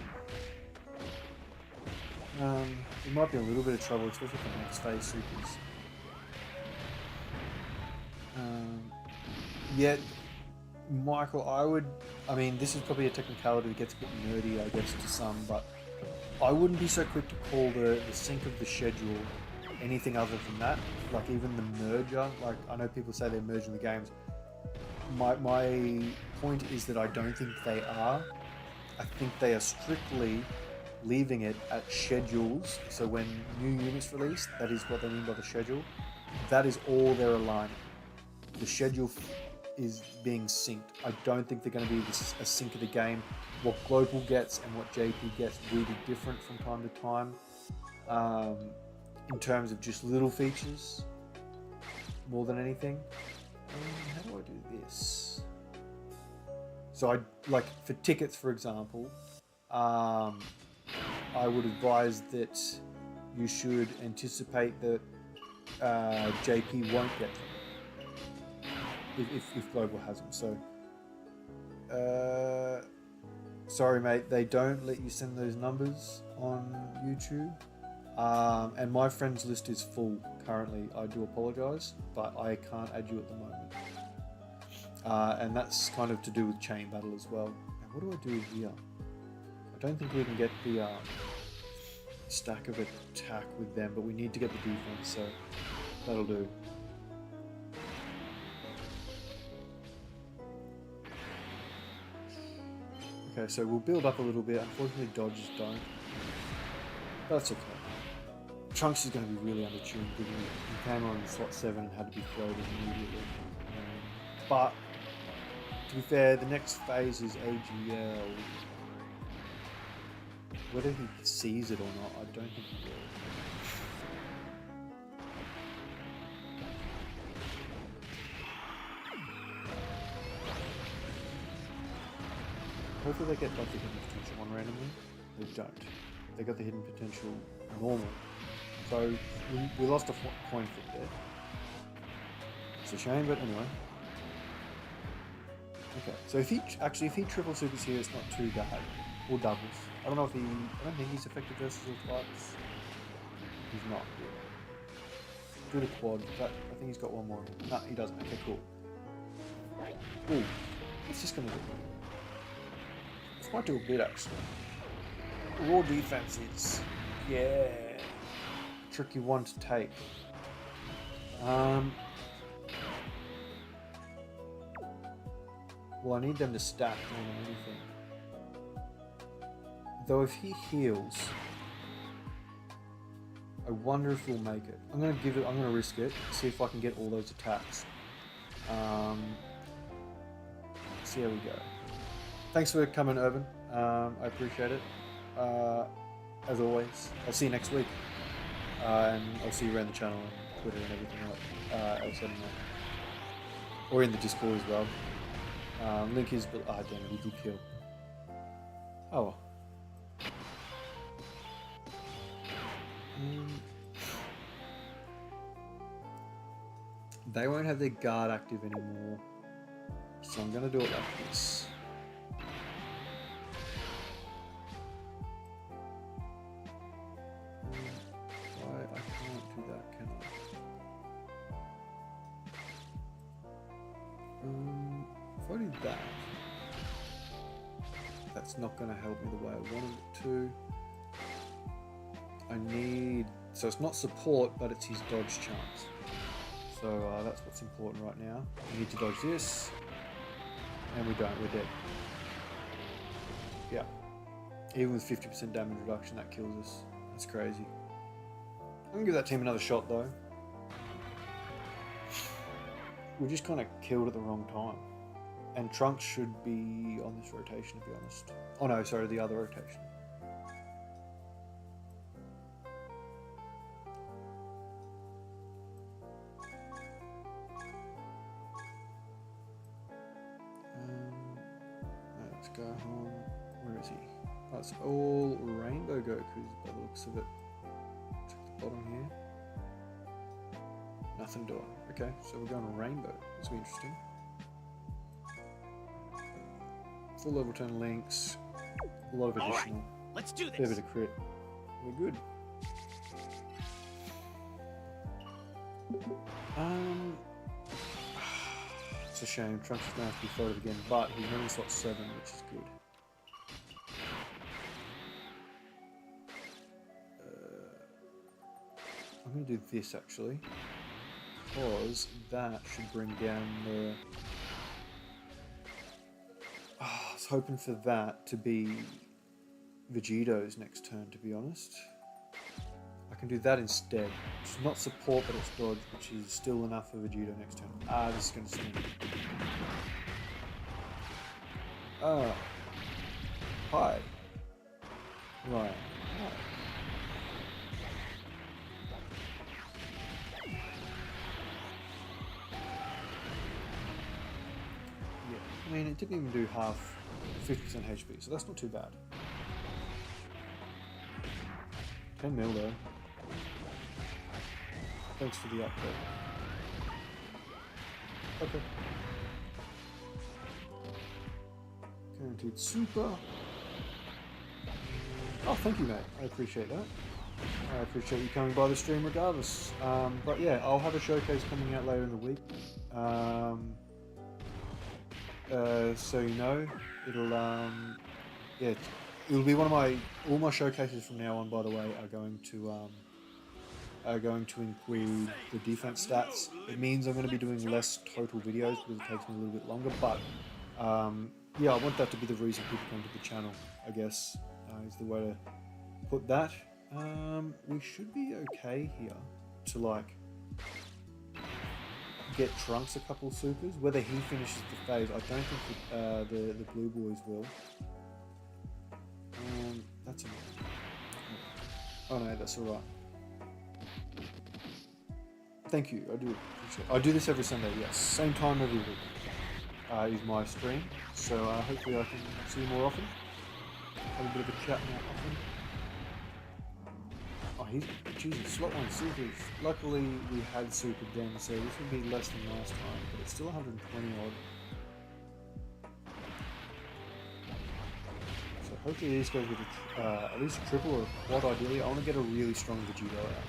It might be a little bit of trouble, especially for the next phase supers. Yeah, Michael, I mean, this is probably a technicality that gets a bit nerdy, I guess, to some, but I wouldn't be so quick to call the sync of the schedule anything other than that. Like, even the merger, like, I know people say they're merging the games. My point is that I don't think they are. I think they are strictly leaving it at schedules. So when new units release, that is what they mean by the schedule. That is all they're aligning. The schedule is being synced. I don't think they're going to be a sync of the game. What Global gets and what JP gets will be different from time to time, in terms of just little features more than anything. How do I do this? So I, like, for tickets, for example, I would advise that you should anticipate that JP won't get them if Global has them. So, sorry mate, they don't let you send those numbers on YouTube. And my friends list is full currently. I do apologise, but I can't add you at the moment. And that's kind of to do with chain battle as well. Now, what do I do here? I don't think we can get the stack of attack with them, but we need to get the defense, so that'll do. Okay, so we'll build up a little bit. Unfortunately, dodges don't. That's okay. Trunks is going to be really undertuned, given he came on slot 7 and had to be floated immediately. But to be fair, the next phase is AGL. Whether he sees it or not, I don't think he will. Hopefully they get like the hidden potential one randomly. They don't. They got the hidden potential normal. So we lost a coin flip there. It's a shame, but anyway. Okay, so if he triple supers here, it's not too bad. Or doubles. I don't know if I don't think he's effective versus all types. He's not. Do the quad, but I think he's got one more. No, he doesn't. Okay, cool. Ooh, what's this gonna do? This might do a bit actually. Raw defenses. Yeah. Tricky one to take. Well, I need them to stack more than anything. Though if he heals, I wonder if we'll make it. I'm gonna risk it, see if I can get all those attacks. See how we go. Thanks for coming, Irvin. I appreciate it. As always, I'll see you next week. And I'll see you around the channel and Twitter and everything else anymore. Or in the Discord as well. Link is, but damn it, he did kill. Oh well. They won't have their guard active anymore, so I'm gonna do it like this. I can't do that, can I? If I do that, that's not going to help me the way I wanted it to. I need, so it's not support, but it's his dodge chance. So that's what's important right now. We need to dodge this, and we don't, we're dead. Yeah, even with 50% damage reduction, that kills us. That's crazy. I'm going to give that team another shot though. We just kind of killed at the wrong time. And Trunks should be on this rotation, to be honest. Oh no, sorry, the other rotation. Let's go home. Where is he? Oh, it's all Rainbow Gokus by the looks of it. Check the bottom here. Nothing doing. Okay, so we're going to Rainbow. This will be interesting. Full level 10 links, a lot of additional. Right, let's do this. Fair bit of crit. We're good. It's a shame. Trunks is going to have to be thought of again, but he's only slot 7, which is good. I'm going to do this actually, because that should bring down the... Oh, I was hoping for that to be Vegito's next turn, to be honest. I can do that instead. It's not support, but it's dodge, which is still enough for Vegito next turn. Ah, this is going to swing. Ah. Hi. Right. Hi. Yeah, I mean, it didn't even do half 50% HP, so that's not too bad. 10 mil though. Thanks for the update. Okay. Guaranteed super. Oh, thank you, mate. I appreciate that. I appreciate you coming by the stream regardless. But yeah, I'll have a showcase coming out later in the week. So you know, it'll yeah, it'll be one of all my showcases from now on. By the way, are going to include the defense stats. It means I'm going to be doing less total videos because it takes me a little bit longer. But yeah, I want that to be the reason people come to the channel. I guess is the way to put that. We should be okay here to like get Trunks a couple supers. Whether he finishes the phase, I don't think the blue boys will. That's annoying. Oh no, that's alright. Thank you, I do appreciate it. I do this every Sunday, yes. Same time every week is my stream. So hopefully I can see you more often. Have a bit of a chat more often. Oh, he's... Jesus, slot 1 supers. Luckily we had super den, so this would be less than last time, but it's still 120 odd. So hopefully these guys get at least a triple or a quad ideally. I want to get a really strong Vegito out.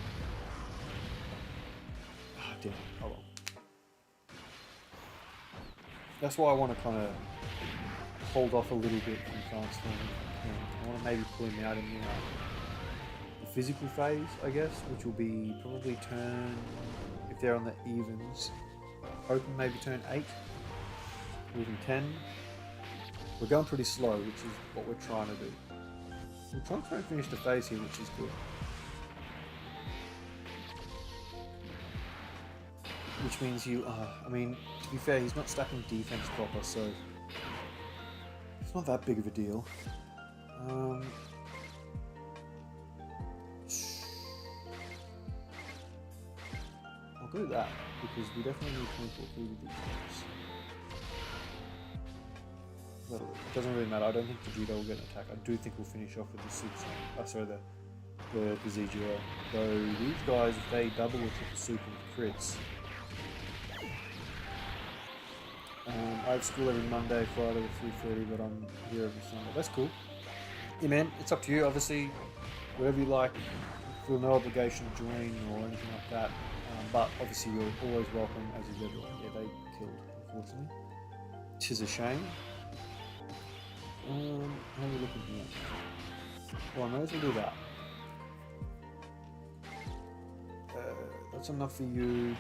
Ah, damn it. Oh well. That's why I want to kind of hold off a little bit from transforming. I want to maybe pull him out in the physical phase, I guess, which will be probably turn, if they're on the evens, hoping maybe turn 8, or even 10. We're going pretty slow, which is what we're trying to do. We're trying to finish the phase here, which is good. Which means you, I mean, to be fair, he's not stacking defense proper, so it's not that big of a deal. I'll go that, because we definitely need 24 food with these guys. Well, it doesn't really matter. I don't think Vegito will get an attack. I do think we'll finish off with the super. Sorry, the ZGO. Though these guys, if they double or triple super with crits, I have school every Monday, Friday at 3:30, but I'm here every Sunday. That's cool. Yeah, man, it's up to you. Obviously, whatever you like. Feel no obligation to join or anything like that. But obviously, you're always welcome, as is everyone. Yeah, they killed, unfortunately. Tis a shame. How are we looking here? Well, I may as well do that. That's enough for you.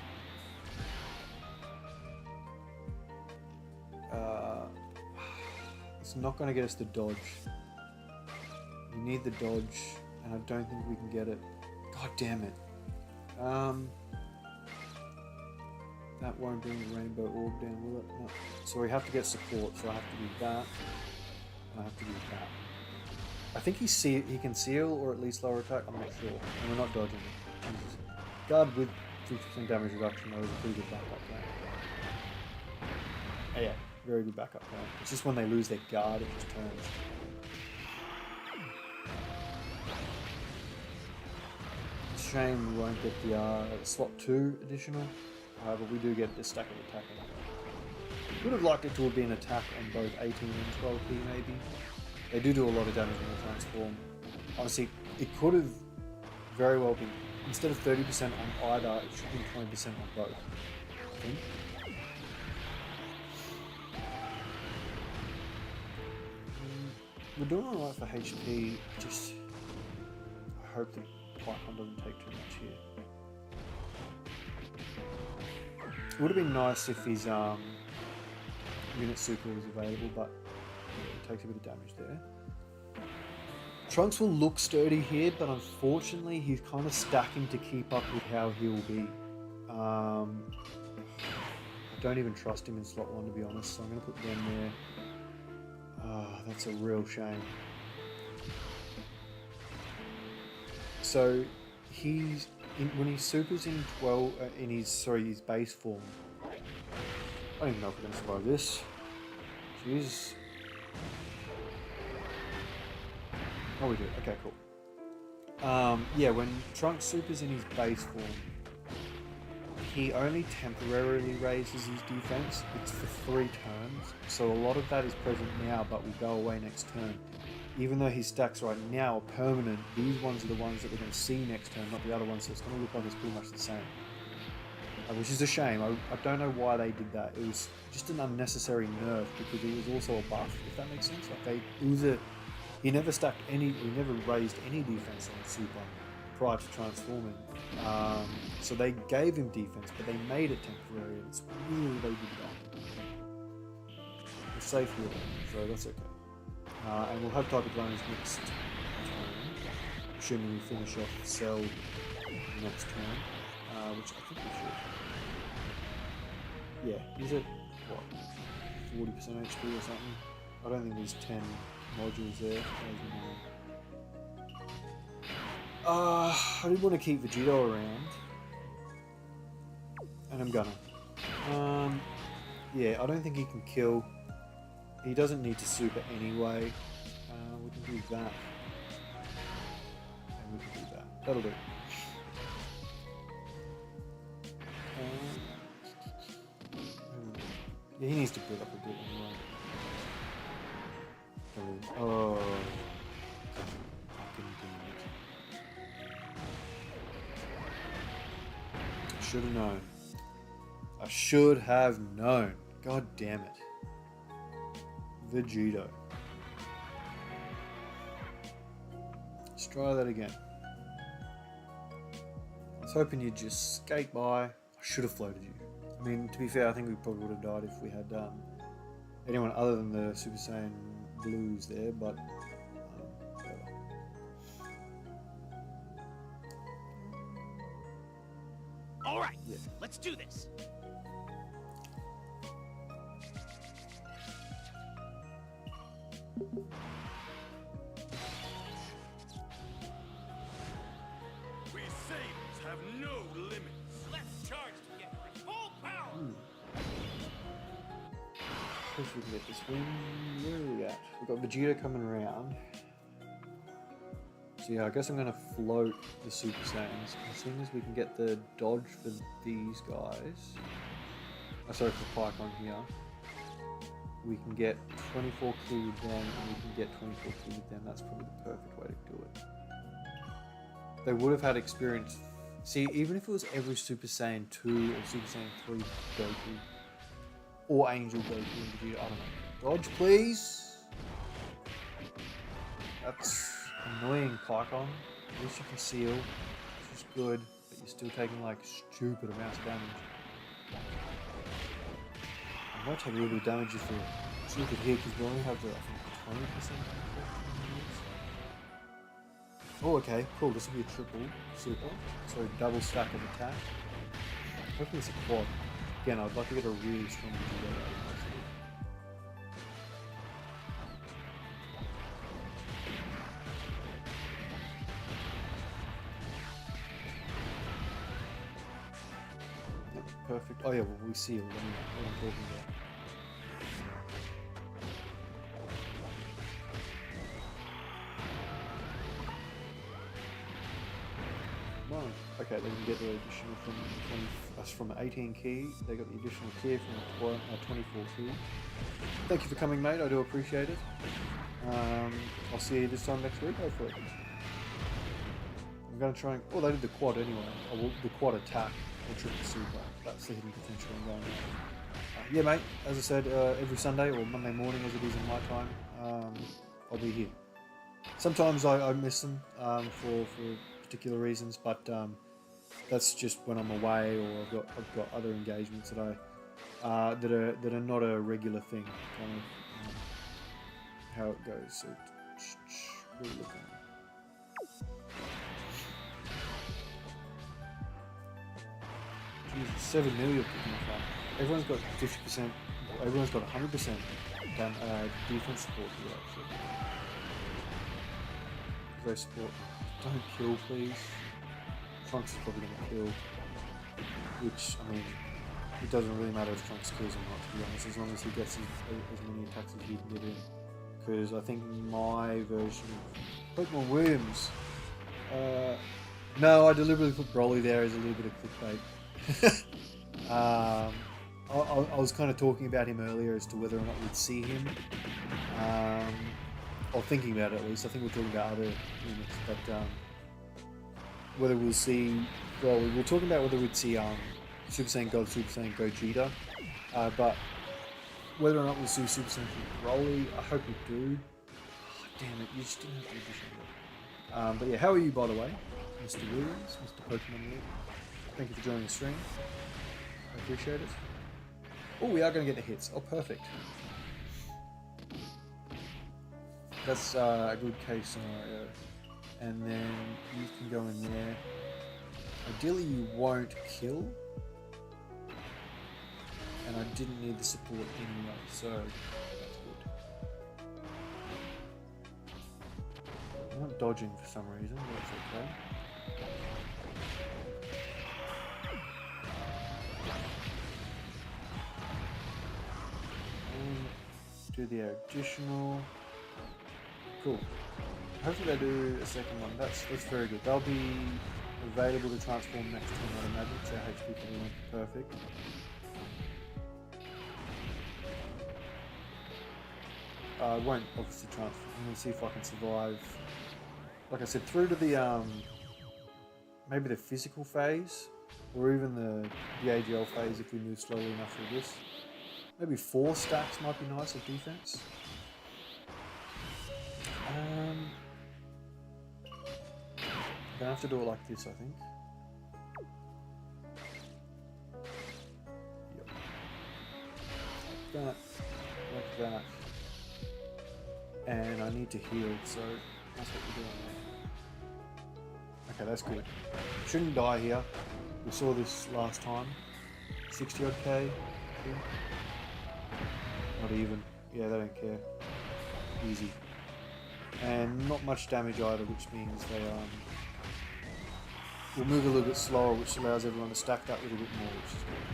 It's not going to get us the dodge. We need the dodge, and I don't think we can get it. God damn it. That won't bring the rainbow orb down, will it? No. So we have to get support, so I have to do that. I have to do that. I think he can seal or at least lower attack, I'm not sure. And we're not dodging it. Jesus. Guard with 50% damage reduction, that was a pretty good backup plan. Oh, yeah, very good backup plan. It's just when they lose their guard, it just turns. It's a shame we won't get the slot 2 additional, but we do get this stack of attacking. Would have liked it to have been attack on both 18 and 12p maybe. They do a lot of damage when they transform. Honestly, it could have very well been, instead of 30% on either, it should be 20% on both, I think. we're doing alright for HP. Just I hope the Python doesn't take too much here. It would have been nice if his unit super was available, but it takes a bit of damage there. Trunks will look sturdy here, but unfortunately he's kind of stacking to keep up with how he will be. I don't even trust him in slot 1 to be honest, so I'm going to put them there. That's a real shame. So he's when he supers in 12 in his base form. I don't even know if we're going to survive this. Jeez. Oh, we do. Okay, cool. Yeah, when Trunks supers in his base form, he only temporarily raises his defense. It's for 3 turns, so a lot of that is present now, but will go away next turn. Even though his stacks right now are permanent, these ones are the ones that we're going to see next turn, not the other ones, so it's going to look like it's pretty much the same. Which is a shame. I don't know why they did that. It was just an unnecessary nerf because it was also a buff, if that makes sense. Like he never stacked any, he never raised any defense on Super prior to transforming. So they gave him defense, but they made it temporary, and it's weird they did that. We're safe here, so that's okay. And we'll have type advantage next turn, assuming we finish off Cell next turn, which I think we should. Yeah, he's at what, 40% HP or something. I don't think there's 10 modules there. I did want to keep Vegito around, and I'm gonna. Yeah, I don't think he can kill. He doesn't need to super anyway. We can do that, and we can do that. That'll do. Yeah, he needs to build up a bit anyway. Oh, fucking damn it. I should have known. I should have known. God damn it. Vegito. Let's try that again. I was hoping you'd just skate by. I should have floated you. I mean, to be fair, I think we probably would have died if we had anyone other than the Super Saiyan Blues there, but whatever. All right, yeah. Let's do this. We Saiyans have no limits. Let's charge together at full power. If we can get this win, where are we at? We've got Vegeta coming around. So yeah, I guess I'm going to float the Super Saiyans. As soon as we can get the dodge for these guys, sorry, for Python here, we can get 24 key with them, and we can get 24 key with them. That's probably the perfect way to do it. They would have had experience. See, even if it was every Super Saiyan 2 or Super Saiyan 3 Goku, or Angel Goku and Vegeta, I don't know. Dodge, please! That's annoying, Python. At least you can seal, which is good, but you're still taking like stupid amounts of damage. I might take a little bit of damage if we're stupid here, because we only have the, I think, 20%. Oh, okay, cool. This will be a triple super, so double stack of attack. Hopefully it's a quad. Again, I'd like to get a really strong Vegito out of this. Yep, perfect. Oh yeah, well we see what I'm talking about. No. Okay, they can get the additional from 18 key. They got the additional key from 24 key. Thank you for coming, mate. I do appreciate it. I'll see you this time next week, hopefully. I'm going to try and... Oh, they did the quad anyway. Oh, well, the quad attack or triple super. That's the hidden potential I'm going with. Yeah, mate. As I said, every Sunday or Monday morning as it is in my time. I'll be here. Sometimes I miss them for particular reasons, but that's just when I'm away or I've got other engagements that that are not a regular thing. Kind of how it goes. So we're looking. Jesus, 7 million kicking off that. Everyone's got 50%. Everyone's got 100% defense support here actually. They support. Don't kill, please. Trunks is probably going to kill. Which, I mean, it doesn't really matter if Trunks kills or not, to be honest, as long as he gets as many attacks as he can get in. Because I think my version of Pokemon Williams. No, I deliberately put Broly there as a little bit of clickbait. I was kind of talking about him earlier as to whether or not we'd see him. Or thinking about it at least. I think we're talking about other units, but whether we'll see. Well, we were talking about whether we'd see Super Saiyan God, Super Saiyan Gogeta, but whether or not we'll see Super Saiyan Broly, I hope we do. Oh, damn it, you just didn't have to edition that. But yeah, how are you, by the way, Mr. Williams, Mr. Pokemon Williams? Thank you for joining the stream. I appreciate it. Oh, we are going to get the hits. Oh, perfect. That's a good case scenario. And then you can go in there. Ideally you won't kill. And I didn't need the support anyway, so that's good. I'm not dodging for some reason, but that's okay. And do the additional. Cool. Hopefully they do a second one. That's very good. They'll be available to transform next turn, I'd imagine, so HP probably won't be perfect. I won't obviously transform. I'm going to see if I can survive, like I said, through to the maybe the physical phase, or even the AGL phase if we move slowly enough through this. Maybe 4 stacks might be nice of defense. Gonna have to do it like this, I think. Yep. Like that. And I need to heal, so that's what we're doing there. Okay, that's good. Shouldn't die here. We saw this last time. 60 odd K. Not even. Yeah, they don't care. Easy. And not much damage either, which means they will move a little bit slower, which allows everyone to stack that a little bit more, which is good.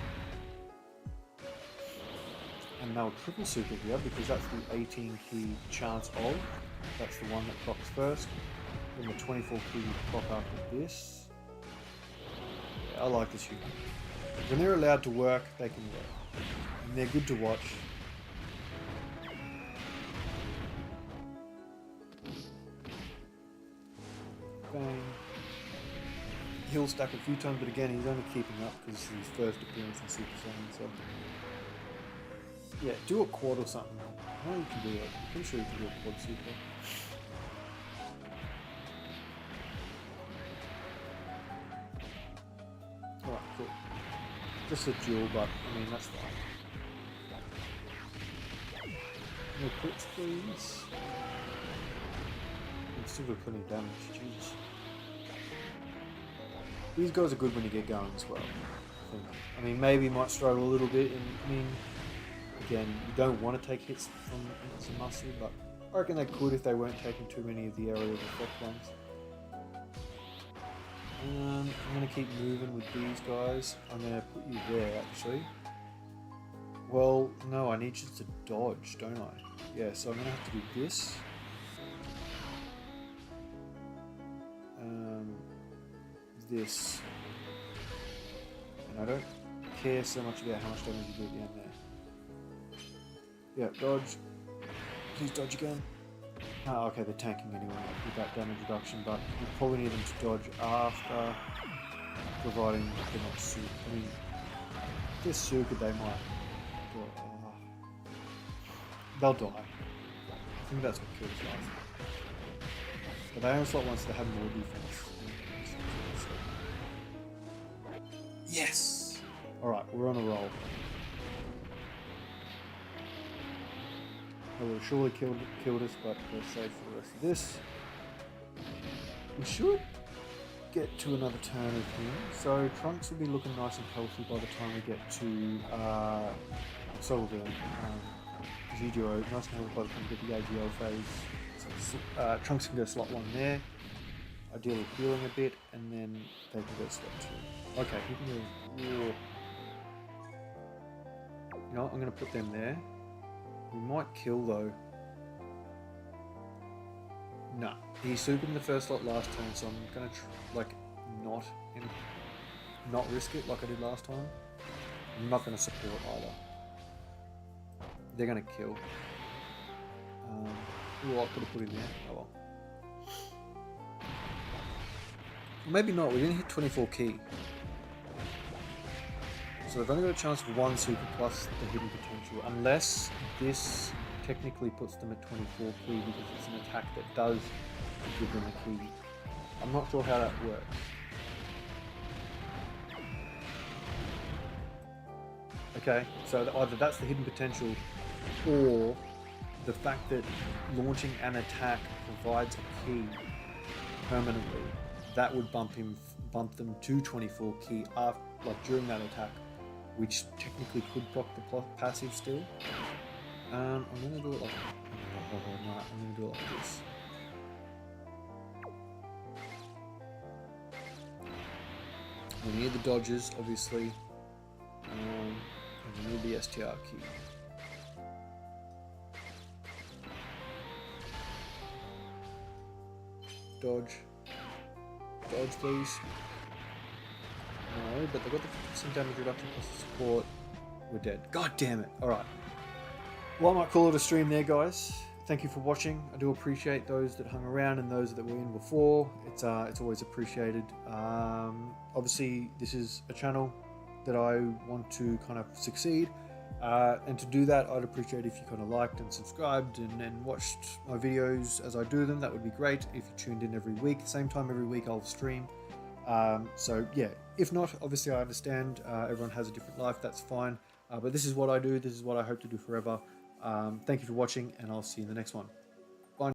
And now triple super here, because that's the 18 key chance of. That's the one that procs first. Then the 24 key will proc after this. Yeah, I like this unit. When they're allowed to work, they can work. And they're good to watch. Bang. He'll stack a few times, but again, he's only keeping up because it's his first appearance in Super Saiyan. So, yeah, do a quad or something. I know you can do it. I'm pretty sure you can do a quad super. Alright, cool. Just a duel, but I mean, that's fine. No crits, please. It's still got plenty of damage, jeez. These guys are good when you get going as well, I think. I mean, maybe might struggle a little bit, and I mean, again, you don't want to take hits from some muscle, but I reckon they could if they weren't taking too many of the area of effect ones. I'm going to keep moving with these guys. I'm going to put you there, actually. Well, no, I need you to dodge, don't I? Yeah, so I'm going to have to do this. This. And I don't care so much about how much damage you do at the end there. Yeah, dodge. Please dodge again. Oh, okay, they're tanking anyway with that damage reduction, but we probably need them to dodge after, providing they're not super. I mean, if they're super, they might. They'll die. I think that's what killed us last time. But they onslaught once they have more defense. Yes! Alright, we're on a roll. That would have surely killed us, but we're safe for the rest of this. We should get to another turn of him. So Trunks will be looking nice and healthy by the time we get to Vegito, nice and healthy by the time we get the AGL phase. So Trunks can go slot 1 there, ideally healing a bit, and then they can go slot 2. Okay, he can go. You know what, I'm going to put them there. We might kill though. Nah, he supered in the first slot last turn, so I'm gonna not risk it like I did last time. I'm not gonna support either. They're gonna kill. Ooh, I could have put in there. Oh well. Maybe not. We didn't hit 24 key. So they've only got a chance of 1 super plus the hidden potential, unless this technically puts them at 24 key because it's an attack that does give them a key. I'm not sure how that works. Okay, so either that's the hidden potential, or the fact that launching an attack provides a key permanently, that would bump them to 24 key after, like during that attack, which technically could proc the passive still. I'm gonna do it like, no, I'm gonna do it like this. We need the dodges, obviously, and we need the STR key. Dodge, please. No, but they got the 50% damage reduction plus the support. We're dead. God damn it. Alright. Well, I might call it a stream there, guys. Thank you for watching. I do appreciate those that hung around and those that were in before. It's always appreciated. Obviously, this is a channel that I want to kind of succeed. And to do that, I'd appreciate if you kind of liked and subscribed and watched my videos as I do them. That would be great. If you tuned in every week, same time every week I'll stream. So yeah, if not, obviously I understand everyone has a different life, that's fine. But this is what I do, this is what I hope to do forever. Thank you for watching, and I'll see you in the next one.